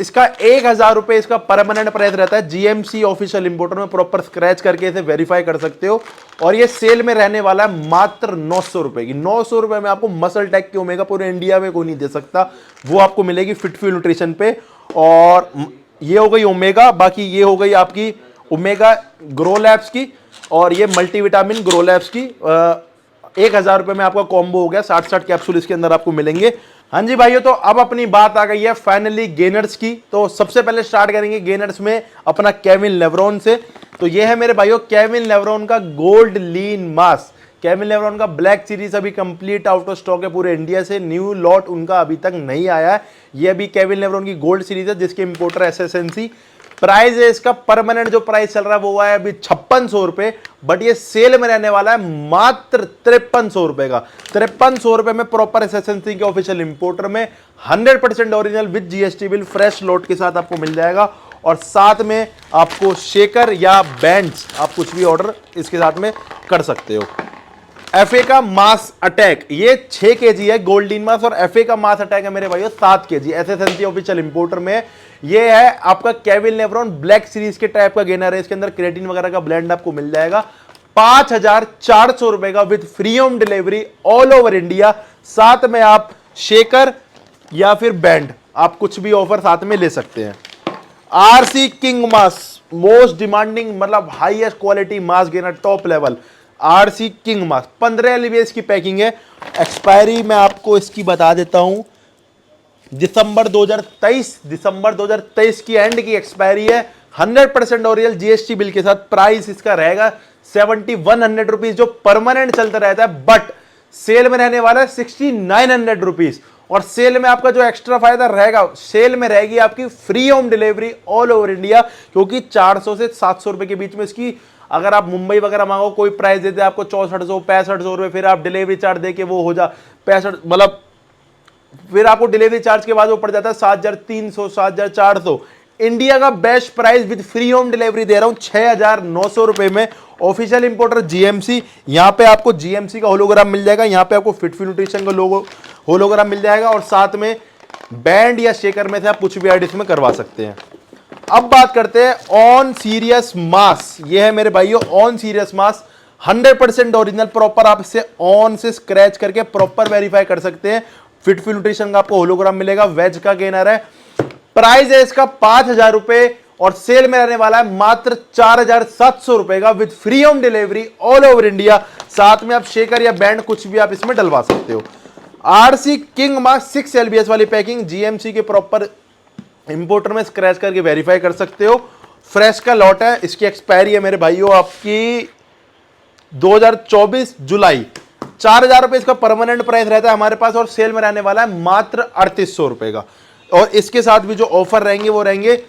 S1: इसका 1000 रुपए इसका परमानेंट प्राइस रहता है। जीएमसी ऑफिशियल इंपोर्टर में प्रॉपर स्क्रैच करके इसे वेरीफाई कर सकते हो और ये सेल में रहने वाला है मात्र 900 रुपए की। 900 रुपए में आपको मसल टेक की ओमेगा पूरे इंडिया में कोई नहीं दे सकता, वो आपको मिलेगी फिटफ्यूल न्यूट्रिशन पे। और ये हो गई ओमेगा, बाकी ये हो गई आपकी ओमेगा ग्रो लैब्स की और ये मल्टीविटामिन ग्रो लैब्स की। 1000 रुपए में आपका कॉम्बो हो गया, 60 कैप्सूल इसके अंदर आपको मिलेंगे। हाँ जी भाइयों, तो अब अपनी बात आ गई है फाइनली गेनर्स की। तो सबसे पहले स्टार्ट करेंगे गेनर्स में अपना केविन लेब्रॉन से। तो ये है मेरे भाइयों केविन लेब्रॉन का गोल्ड लीन मास। केविन लेब्रॉन का ब्लैक सीरीज अभी कंप्लीट आउट ऑफ स्टॉक है पूरे इंडिया से, न्यू लॉट उनका अभी तक नहीं आया है। ये अभी केविन लेब्रॉन की गोल्ड सीरीज है जिसके इंपोर्टर एसएसएनसी। प्राइस है इसका, परमानेंट जो प्राइस चल रहा है वो है अभी 5600 रुपए, बट ये सेल में रहने वाला है मात्र 5300 रुपए का। 5300 रुपए में प्रॉपर एसएसएनसी के ऑफिशियल इंपोर्टर में 100% original with GST bill fresh lot के साथ आपको मिल जाएगा। और साथ में आपको शेकर या बैंड्स, आप कुछ भी ऑर्डर इसके साथ में कर सकते हो। एफए का मास अटैक ये 6 केजी है गोल्डीन मास, और एफए का मास अटैक है मेरे भाइयों 7 केजी। एसएसएनसी ऑफिशियल इंपोर्टर में ये है आपका केविन लेब्रॉन ब्लैक सीरीज के टाइप का गेनर है। इसके अंदर क्रेटिन वगैरह का ब्लेंड आपको मिल जाएगा। 5400 रुपए का with free home delivery all over India. साथ में आप शेकर या फिर बैंड, आप कुछ भी ऑफर साथ में ले सकते हैं। RC king mass, most demanding मतलब highest quality mass gainer top level, RC king mass 15 LBS की पैकिंग है। एक्सपायरी मैं आपको इसकी बता देता हूं, दिसंबर 2023 की एंड की एक्सपायरी है। 100% ओरिजिनल जीएसटी बिल के साथ। प्राइस इसका रहेगा 7100 रुपीज जो परमानेंट चलता रहता है, बट सेल में रहने वाला है 6900 रुपीज। और सेल में आपका जो एक्स्ट्रा फायदा रहेगा, सेल में रहेगी आपकी free home delivery all over India, क्योंकि 400 से 700 रुपए के बीच में इसकी, अगर आप मुंबई वगैरह मांगो कोई प्राइस देते हैं आपको 6400 6500 रुपए, फिर आप डिलीवरी चार्ज दे के वो हो जा 65, मतलब फिर आपको डिलीवरी चार्ज के बाद वो पड़ जाता है 7300 7400। इंडिया का best price with free home delivery दे रहा हूं 6900 रुपए में। ऑफिशियल इंपोर्टर जीएमसी, यहां पे आपको जीएमसी का होलोग्राम मिल जाएगा, यहां पे आपको फिटफिट न्यूट्रिशन का लोगो होलोग्राम मिल जाएगा, और साथ में बैंड या शेकर में से आप कुछ भी ऐड इसमें करवा सकते हैं। अब बात करते हैं ऑन सीरियस मास। ये है मेरे भाइयों on serious mass, 100% original proper, आप इसे ऑन से स्क्रैच करके प्रॉपर वेरीफाई कर सकते हैं। फिटफिट न्यूट्रिशन का आपको होलोग्राम मिलेगा, वेज का गेनर है। प्राइस है इसका 5000 रुपए, और सेल में रहने वाला है मात्र 4700 रुपए का with free home delivery all over India. साथ में आप शेकर या बैंड कुछ भी आप इसमें डलवा सकते हो। आरसी किंग मास 6 एलबीएस वाली पैकिंग, जीएमसी के प्रॉपर इंपोर्टर में स्क्रैच करके वेरीफाई कर सकते हो। फ्रेश का लॉट है, इसकी एक्सपायरी है मेरे भाइयों आपकी 2024 जुलाई। 4000 रुपए इसका परमानेंट प्राइस रहता है हमारे पास, और सेल में रहने वाला है मात्र 3800 रुपए का। और इसके साथ भी जो ऑफर रहेंगे वो रहेंगे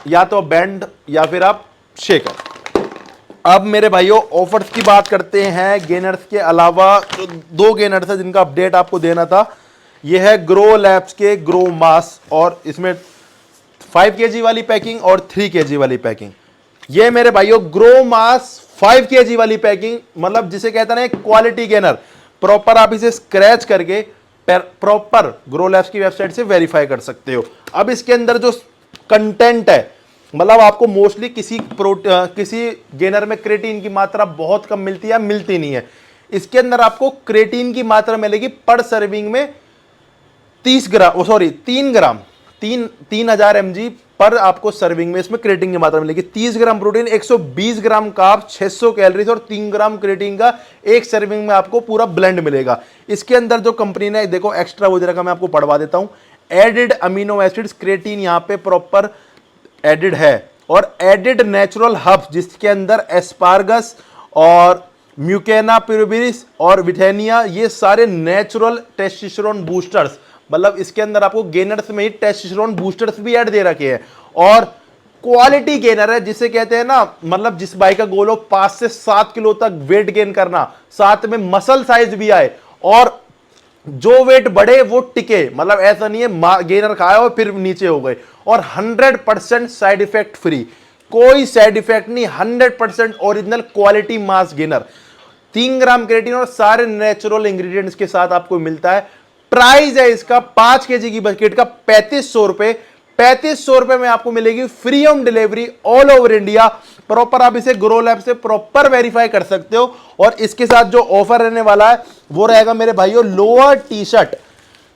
S1: या तो बैंड या फिर आप शेकर। अब मेरे भाइयों ऑफर्स की बात करते हैं। गेनर्स के अलावा जो 2 गेनर्स है जिनका अपडेट आपको देना था, ये है ग्रो लैब्स के ग्रो मास, और इसमें 5 केजी वाली पैकिंग और 3 केजी वाली पैकिंग। ये मेरे भाइयों ग्रो मास 5 केजी वाली पैकिंग, मतलब जिसे कहते हैं क्वालिटी गेनर, प्रॉपर आप इसे स्क्रैच करके प्रॉपर ग्रो लैब्स की वेबसाइट से वेरीफाई कर सकते हो। अब इसके अंदर जो कंटेंट है, मतलब आपको मोस्टली किसी गेनर में क्रेटीन की मात्रा बहुत कम मिलती है, मिलती नहीं है। इसके अंदर आपको क्रेटीन की मात्रा मिलेगी पर सर्विंग में 3 ग्राम 3000 mg पर आपको सर्विंग में इसमें क्रेटीन की मात्रा मिलेगी। 30 ग्राम प्रोटीन, 120 ग्राम कार्ब, 600 कैलोरीज और 3 ग्राम क्रेटीन का एक सर्विंग में आपको पूरा ब्लेंड मिलेगा। इसके अंदर जो कंपनी ने देखो एक्स्ट्रा वगैरह का मैं आपको पढ़वा देता हूं। एडिड अमीनो एसिड्स, क्रेटीन यहां पे प्रॉपर एडिड है, और एडिड नेचुरल हर्ब्स जिसके अंदर एस्पार्गस और म्यूकेना पिरुबिलिस और विथेनिया, ये सारे नेचुरल टेस्टोस्टेरोन बूस्टर्स, मतलब इसके अंदर आपको गेनर्स में ही टेस्टोस्टेरोन बूस्टर्स भी ऐड दे रखे हैं। और क्वालिटी गेनर है जिसे कहते हैं ना, मतलब जिस भाई का गोल हो 5 से 7 किलो तक वेट गेन करना, साथ में मसल साइज भी आए, और जो वेट बढ़े वो टिके, मतलब ऐसा नहीं है गेनर खाया और फिर नीचे हो गए। और 100% साइड इफेक्ट फ्री, कोई साइड इफेक्ट नहीं, 100% ओरिजिनल क्वालिटी मास गेनर, 3 ग्राम क्रेटीन और सारे नेचुरल इंग्रेडिएंट्स के साथ आपको मिलता है। प्राइस है इसका 5 केजी की बकेट का 3500 रुपए। 3500 रुपए में आपको मिलेगी free home delivery all over India. Proper आप इसे ग्रो लैब से प्रॉपर वेरीफाई कर सकते हो। और इसके साथ जो ऑफर रहने वाला है वो रहेगा मेरे भाइयों lower T shirt,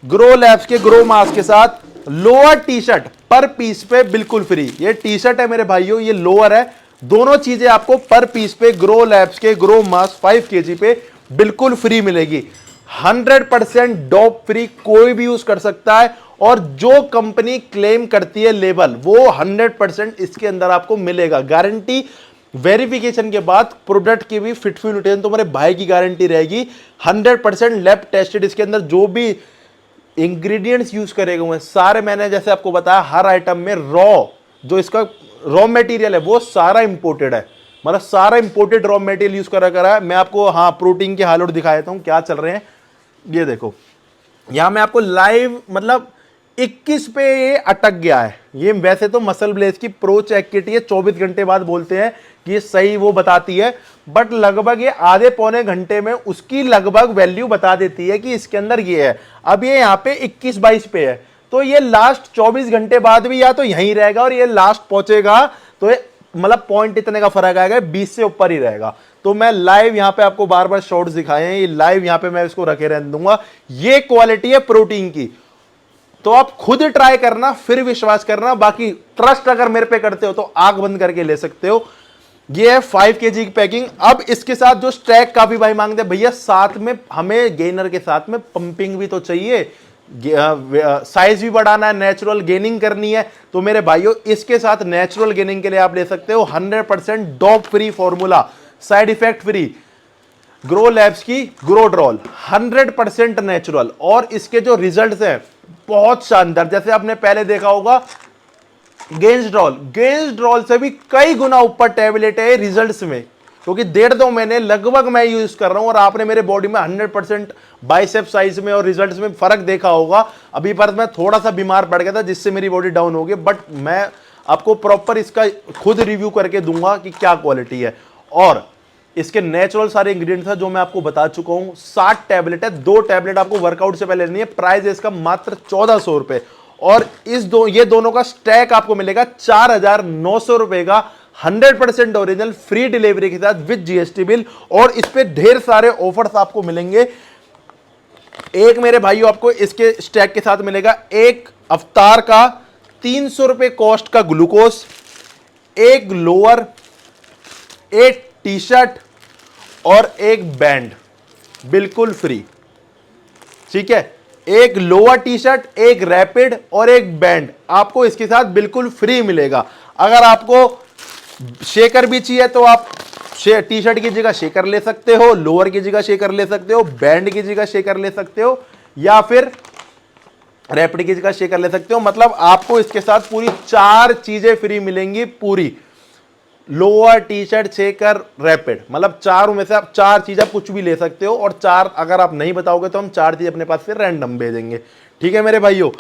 S1: grow labs के ग्रो मास के साथ लोअर टी शर्ट पर पीस पे बिल्कुल फ्री। ये टी शर्ट है मेरे भाइयों, ये लोअर है, दोनों चीजें आपको पर पीस पे ग्रो लैब्स के ग्रो मास 5 केजी पे बिल्कुल फ्री मिलेगी। 100% डॉप फ्री, कोई भी यूज कर सकता है, और जो कंपनी क्लेम करती है लेबल वो 100% इसके अंदर आपको मिलेगा। गारंटी वेरिफिकेशन के बाद प्रोडक्ट की भी फिटफुल न्यूट्रिशन तुम्हारे भाई की गारंटी रहेगी 100% लैब टेस्टेड। इसके अंदर जो भी इंग्रेडिएंट्स यूज करे गए हैं सारे, मैंने जैसे आपको बताया हर आइटम में जो इसका रॉ मटेरियल है वो सारा इंपोर्टेड है, मतलब सारा इंपोर्टेड रॉ मटेरियल यूज करा है। मैं आपको हाँ प्रोटीन के हालत दिखा देता हूँ क्या चल रहे हैं। ये देखो यहां मैं आपको लाइव मतलब 21 पे ये अटक गया है। ये वैसे तो मसल ब्लेज की प्रो चेक किट ये 24 घंटे बाद बोलते हैं कि ये सही वो बताती है, बट लगभग ये आधे पौने घंटे में उसकी लगभग वैल्यू बता देती है कि इसके अंदर ये है। अब ये यहाँ पे 21-22 पे है, तो ये लास्ट 24 घंटे बाद भी या तो यहीं रहेगा और ये लास्ट पहुंचेगा तो ये मतलब पॉइंट इतने का फर्क आएगा, 20 से ऊपर ही रहेगा। तो मैं लाइव यहां पे आपको बार बार शॉर्ट्स दिखाए हैं, ये लाइव यहां पे मैं इसको रखे रहने दूंगा। ये क्वालिटी है प्रोटीन की, तो आप खुद ट्राई करना फिर विश्वास करना। बाकी ट्रस्ट अगर मेरे पे करते हो तो आंख बंद करके ले सकते हो। ये है 5 kg की पैकिंग। अब इसके साथ जो स्टैक काफी भाई मांगते हैं भैया साथ में हमें गेनर के साथ में पंपिंग भी तो चाहिए, साइज भी बढ़ाना है, नेचुरल गेनिंग करनी है। तो मेरे भाइयों इसके साथ नेचुरल गेनिंग के लिए आप ले सकते हो 100% dope free formula, side effect free, grow labs की ग्रोड्रॉल 100% नेचुरल। और इसके जो रिजल्ट्स हैं बहुत शानदार, जैसे आपने पहले देखा होगा गेंसड्रॉल से भी कई गुना ऊपर टैबलेट है रिजल्ट्स में, क्योंकि 1.5-2 महीने लगभग मैं यूज कर रहा हूं और आपने मेरे बॉडी में 100% बाइसेप साइज में और रिजल्ट्स में फर्क देखा होगा। अभी पर मैं थोड़ा सा बीमार पड़ गया था जिससे मेरी बॉडी डाउन हो गई, बट मैं आपको प्रॉपर इसका खुद रिव्यू करके दूंगा कि क्या क्वालिटी है। और इसके नेचुरल सारे इंग्रेडिएंट्स है जो मैं आपको बता चुका हूं। 60 टैबलेट है, 2 टैबलेट आपको वर्कआउट से पहले लेनी है। प्राइस है इसका मात्र 1400 रुपए, और ये दोनों का स्टैक आपको मिलेगा 4900 रुपए का, 100% ओरिजिनल, फ्री डिलीवरी के साथ विद जीएसटी बिल। और इस पे ढेर सारे ऑफर्स आपको मिलेंगे। एक मेरे भाइयों आपको इसके स्टैक के साथ मिलेगा एक अवतार का 300 रुपए कॉस्ट का ग्लूकोज, एक लोअर, एक टी शर्ट और एक बैंड बिल्कुल फ्री। ठीक है, एक लोअर टी शर्ट, एक रैपिड और एक बैंड आपको इसके साथ बिल्कुल फ्री मिलेगा। अगर आपको शेकर भी चाहिए तो आप टी शर्ट की जगह शेकर ले सकते हो, लोअर की जगह शेकर ले सकते हो, बैंड की जगह शेकर ले सकते हो, या फिर रैपिड की जगह शेकर ले सकते हो। मतलब आपको इसके साथ पूरी 4 चीजें फ्री मिलेंगी पूरी, lower, T shirt, shaker, rapid, मतलब 4 में से आप 4 चीज आप कुछ भी ले सकते हो। और 4 अगर आप नहीं बताओगे तो हम 4 चीज अपने पास से रैंडम भेजेंगे। ठीक है मेरे भाइयों,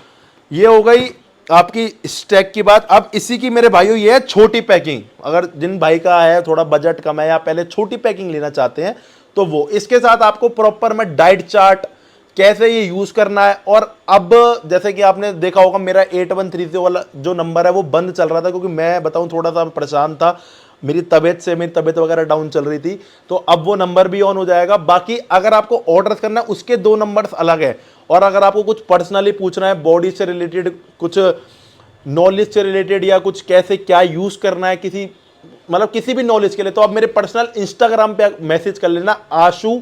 S1: ये हो गई आपकी स्टैक की बात। अब इसी की मेरे भाइयों ये है छोटी पैकिंग। अगर जिन भाई का है थोड़ा बजट कम है या पहले छोटी पैकिंग लेना चाहते हैं तो वो इसके साथ आपको प्रॉपर में डाइट चार्ट, कैसे ये यूज करना है। और अब जैसे कि आपने देखा होगा मेरा 8130 वाला जो नंबर है वो बंद चल रहा था, क्योंकि मैं बताऊं थोड़ा सा परेशान था, मेरी तबीयत वगैरह डाउन चल रही थी, तो अब वो नंबर भी ऑन हो जाएगा। बाकी अगर आपको ऑर्डर करना है उसके 2 नंबर्स अलग है। और अगर आपको कुछ पर्सनली पूछना है बॉडी से रिलेटेड, कुछ नॉलेज से रिलेटेड, या कुछ कैसे क्या यूज करना है किसी भी नॉलेज के लिए, तो आप मेरे पर्सनल इंस्टाग्राम पे मैसेज कर लेना, आशु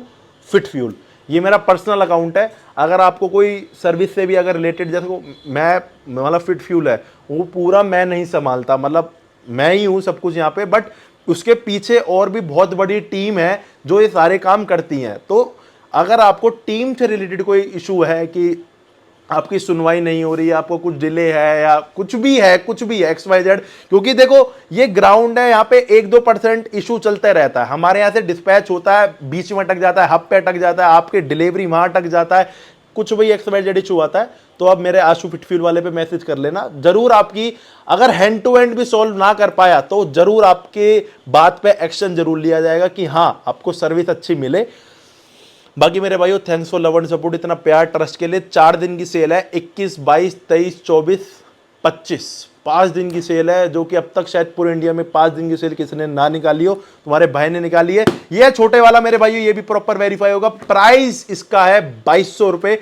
S1: फिट फ्यूल, ये मेरा पर्सनल अकाउंट है। अगर आपको कोई सर्विस से भी अगर रिलेटेड, जैसे मैं मतलब फिट फ्यूल है वो पूरा मैं नहीं संभालता, मतलब मैं ही हूँ सब कुछ यहाँ पे, बट उसके पीछे और भी बहुत बड़ी टीम है जो ये सारे काम करती हैं। तो अगर आपको टीम से रिलेटेड कोई इशू है कि आपकी सुनवाई नहीं हो रही है, आपको कुछ डिले है या कुछ भी है XYZ, क्योंकि देखो ये ग्राउंड है, यहाँ पे 1-2% इशू चलते रहता है। हमारे यहाँ से डिस्पैच होता है, बीच में अटक जाता है, हब पे अटक जाता है, आपके डिलीवरी वहां अटक जाता है, कुछ भी XYZ इशू आता है, तो आप मेरे आशु फिटफ्यूल वाले पे मैसेज कर लेना। जरूर आपकी अगर हैंड टू हैंड भी सॉल्व ना कर पाया तो जरूर आपके बात पे एक्शन जरूर लिया जाएगा कि हाँ आपको सर्विस अच्छी मिले। बाकी मेरे भाइयों thanks for love and support, इतना प्यार ट्रस्ट के लिए। 4 दिन की सेल है, 21, 22, 23, 24, 25, 5 दिन की सेल है, जो कि अब तक शायद पूरे इंडिया में 5 दिन की सेल किसी ने ना निकाली हो, तुम्हारे भाई ने निकाली है। ये छोटे वाला मेरे भाइयों, ये भी प्रॉपर वेरीफाई होगा। प्राइस इसका है 2200 रुपए,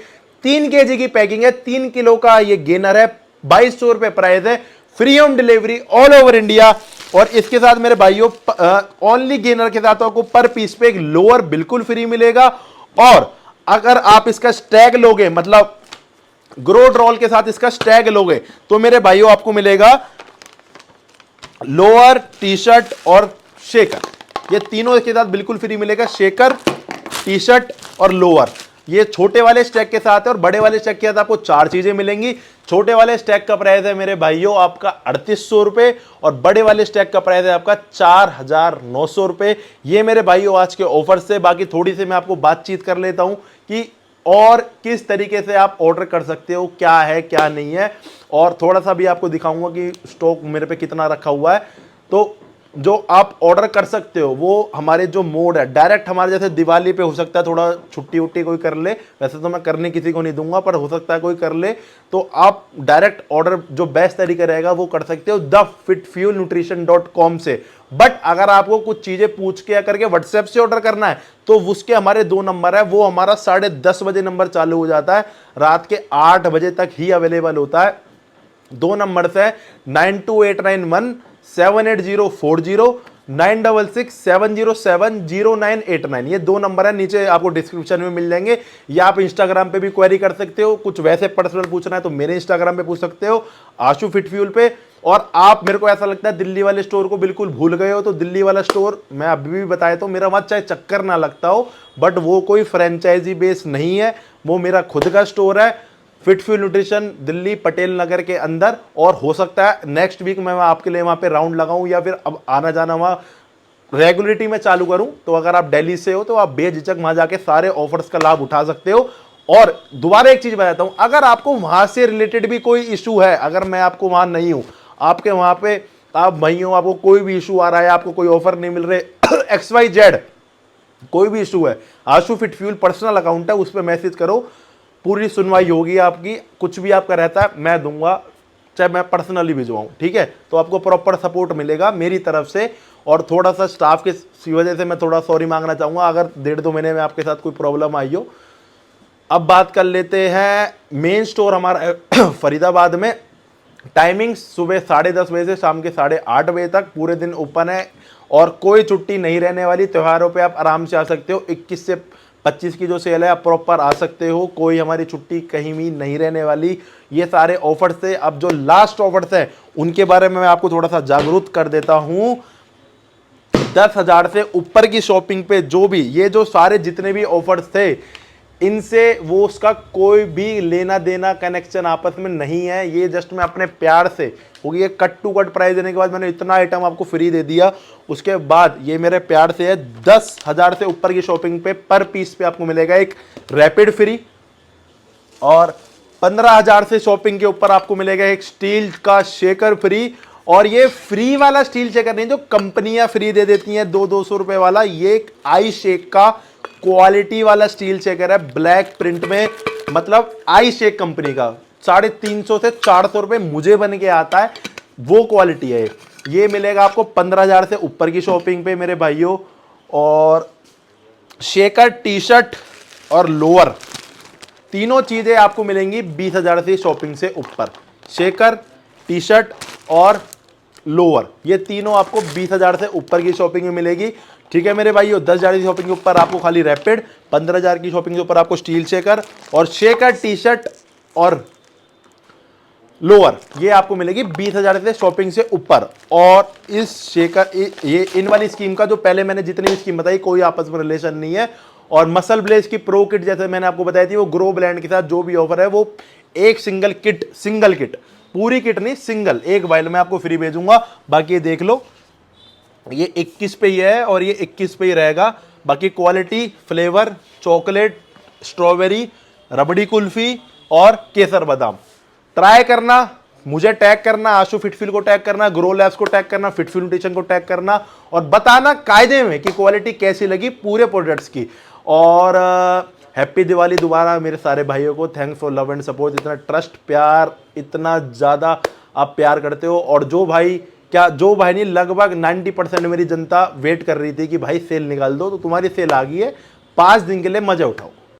S1: 3 kg की पैकिंग है, 3 किलो का ये गेनर है, 2200 रुपए प्राइस है, free home delivery all over India. और इसके साथ मेरे भाइयों ओनली गेनर के साथ आपको पर पीस पे एक लोअर बिल्कुल फ्री मिलेगा। और अगर आप इसका स्टैग लोगे, मतलब ग्रोड्रॉल के साथ इसका स्टैग लोगे, तो मेरे भाइयों आपको मिलेगा लोअर, टी शर्ट और शेकर। ये तीनों इसके साथ बिल्कुल फ्री मिलेगा, शेकर, टी शर्ट और लोअर। ये छोटे वाले स्टैक के साथ है और बड़े वाले स्टैक के साथ आपको 4 चीजें मिलेंगी। छोटे वाले स्टैक का प्राइस है मेरे भाइयों आपका 3800 रुपए और बड़े वाले स्टैक का प्राइस है आपका 4900 रुपए। ये मेरे भाइयों आज के ऑफर से। बाकी थोड़ी सी मैं आपको बातचीत कर लेता हूं कि और किस तरीके से आप ऑर्डर कर सकते हो, क्या है क्या नहीं है, और थोड़ा सा भी आपको दिखाऊंगा कि स्टॉक मेरे पे कितना रखा हुआ है। तो जो आप ऑर्डर कर सकते हो वो हमारे जो मोड है, डायरेक्ट हमारे जैसे दिवाली पे हो सकता है थोड़ा छुट्टी उट्टी कोई कर ले, वैसे तो मैं करने किसी को नहीं दूंगा पर हो सकता है कोई कर ले, तो आप डायरेक्ट ऑर्डर जो बेस्ट तरीका रहेगा वो कर सकते हो thefitfuelnutrition.com से। बट अगर आपको कुछ चीजें पूछ के करके व्हाट्सएप से ऑर्डर करना है तो उसके हमारे 2 नंबर है, वो हमारा 10:30 बजे नंबर चालू हो जाता है, रात के 8 बजे तक ही अवेलेबल होता है। 2 नंबर से 9289178040 9667070989। ये 2 नंबर है, नीचे आपको डिस्क्रिप्शन में मिल जाएंगे, या आप इंस्टाग्राम पे भी क्वेरी कर सकते हो। कुछ वैसे पर्सनल पूछना है तो मेरे इंस्टाग्राम पे पूछ सकते हो, आशु फिटफ्यूल पे। और आप, मेरे को ऐसा लगता है दिल्ली वाले स्टोर को बिल्कुल भूल गए हो, तो दिल्ली वाला स्टोर मैं अभी भी बताया तो मेरा वहां चाहे चक्कर ना लगता हो, बट वो कोई फ्रेंचाइजी बेस नहीं है, वो मेरा खुद का स्टोर है, फिटफ्यूल न्यूट्रिशन, दिल्ली पटेल नगर के अंदर। और हो सकता है नेक्स्ट वीक मैं आपके लिए वहां पे राउंड लगाऊं या फिर अब आना जाना वहां रेगुलरिटी में चालू करूं। तो अगर आप दिल्ली से हो तो आप बेझिझक वहां जाके सारे ऑफर्स का लाभ उठा सकते हो। और दोबारा एक चीज बताता हूं, अगर आपको वहां से रिलेटेड भी कोई इशू है, अगर मैं आपको वहां नहीं हूं, आपके वहां पे आप वहीं हो, आपको कोई भी इशू आ रहा है, आपको कोई ऑफर नहीं मिल रहे, XYZ कोई भी इशू है, आशु फिटफ्यूल पर्सनल अकाउंट है, उस पर मैसेज करो, पूरी सुनवाई होगी आपकी। कुछ भी आपका रहता है मैं दूंगा, चाहे मैं पर्सनली भिजवाऊं, ठीक है। तो आपको प्रॉपर सपोर्ट मिलेगा मेरी तरफ से। और थोड़ा सा स्टाफ की वजह से मैं थोड़ा सॉरी मांगना चाहूंगा अगर 1.5-2 महीने में आपके साथ कोई प्रॉब्लम आई हो। अब बात कर लेते हैं, मेन स्टोर हमारा फरीदाबाद में। टाइमिंग सुबह 10:30 बजे से शाम के 8:30 बजे तक पूरे दिन ओपन है और कोई छुट्टी नहीं रहने वाली। त्योहारों पे आप आराम से आ सकते हो, 21 से 25 की जो सेल है आप प्रॉपर आ सकते हो, कोई हमारी छुट्टी कहीं भी नहीं रहने वाली। ये सारे ऑफर्स थे। अब जो लास्ट ऑफर्स है उनके बारे में मैं आपको थोड़ा सा जागरूक कर देता हूं। 10,000 से ऊपर की शॉपिंग पे जो भी ये जो सारे जितने भी ऑफर्स थे, इनसे वो उसका कोई भी लेना देना कनेक्शन आपस में नहीं है। ये जस्ट मैं अपने प्यार से, क्योंकि ये कट टू कट प्राइस देने के बाद मैंने इतना आइटम आपको फ्री दे दिया, उसके बाद ये मेरे प्यार से है। 10,000 से ऊपर की शॉपिंग पे पर पीस पे आपको मिलेगा एक रैपिड फ्री, और 15,000 से शॉपिंग के ऊपर आपको मिलेगा एक स्टील का शेकर फ्री। और ये फ्री वाला स्टील शेकर नहीं जो कंपनियां फ्री दे देती हैं 200-200 रुपए वाला, ये एक आई शेक का क्वालिटी वाला स्टील शेकर है, ब्लैक प्रिंट में, मतलब आई शेक कंपनी का 350 से 400 रुपए मुझे बन के आता है, वो क्वालिटी है। ये मिलेगा आपको 15,000 से ऊपर की शॉपिंग पे मेरे भाइयों। और शेकर, टी शर्ट और लोअर, तीनों चीजें आपको मिलेंगी 20,000 से शॉपिंग से ऊपर। शेकर, टी शर्ट और लोअर, ये तीनों आपको 20,000 से ऊपर की शॉपिंग में मिलेगी, ठीक है मेरे भाइयों। 10,000 की शॉपिंग के ऊपर आपको खाली रैपिड, 15,000 की शॉपिंग के ऊपर आपको स्टील शेकर, और शेकर, टी शर्ट और लोअर ये आपको मिलेगी 20,000 से शॉपिंग से ऊपर। और इस शेकर, ये इन वाली स्कीम का जो पहले मैंने जितनी भी स्कीम बताई कोई आपस में रिलेशन नहीं है। और मसल ब्लेज की प्रो किट जैसे मैंने आपको बताई थी, वो ग्रो ब्रांड के साथ जो भी ऑफर है वो एक सिंगल किट, पूरी किट नहीं, सिंगल एक वाइल में आपको फ्री भेजूंगा। बाकी ये देख लो, ये 21 पे ही है और ये 21 पे ही रहेगा। बाकी क्वालिटी, फ्लेवर, चॉकलेट, स्ट्रॉबेरी, रबड़ी कुल्फी और केसर बादाम। ट्राई करना, मुझे टैग करना, आशु फिटफ्यूल को टैग करना, ग्रो लैब्स को टैग करना, फिटफ्यूल न्यूट्रिशन को टैग करना, और बताना कायदे में कि क्वालिटी कैसी लगी पूरे प्रोडक्ट्स की। और हैप्पी दिवाली दोबारा मेरे सारे भाइयों को। Thanks for love and support, इतना ट्रस्ट, प्यार, इतना ज़्यादा आप प्यार करते हो। और जो भाई नहीं, लगभग 90% मेरी जनता वेट कर रही थी कि भाई सेल निकाल दो, तो तुम्हारी सेल आ गई है, 5 दिन के लिए मजा उठाओ।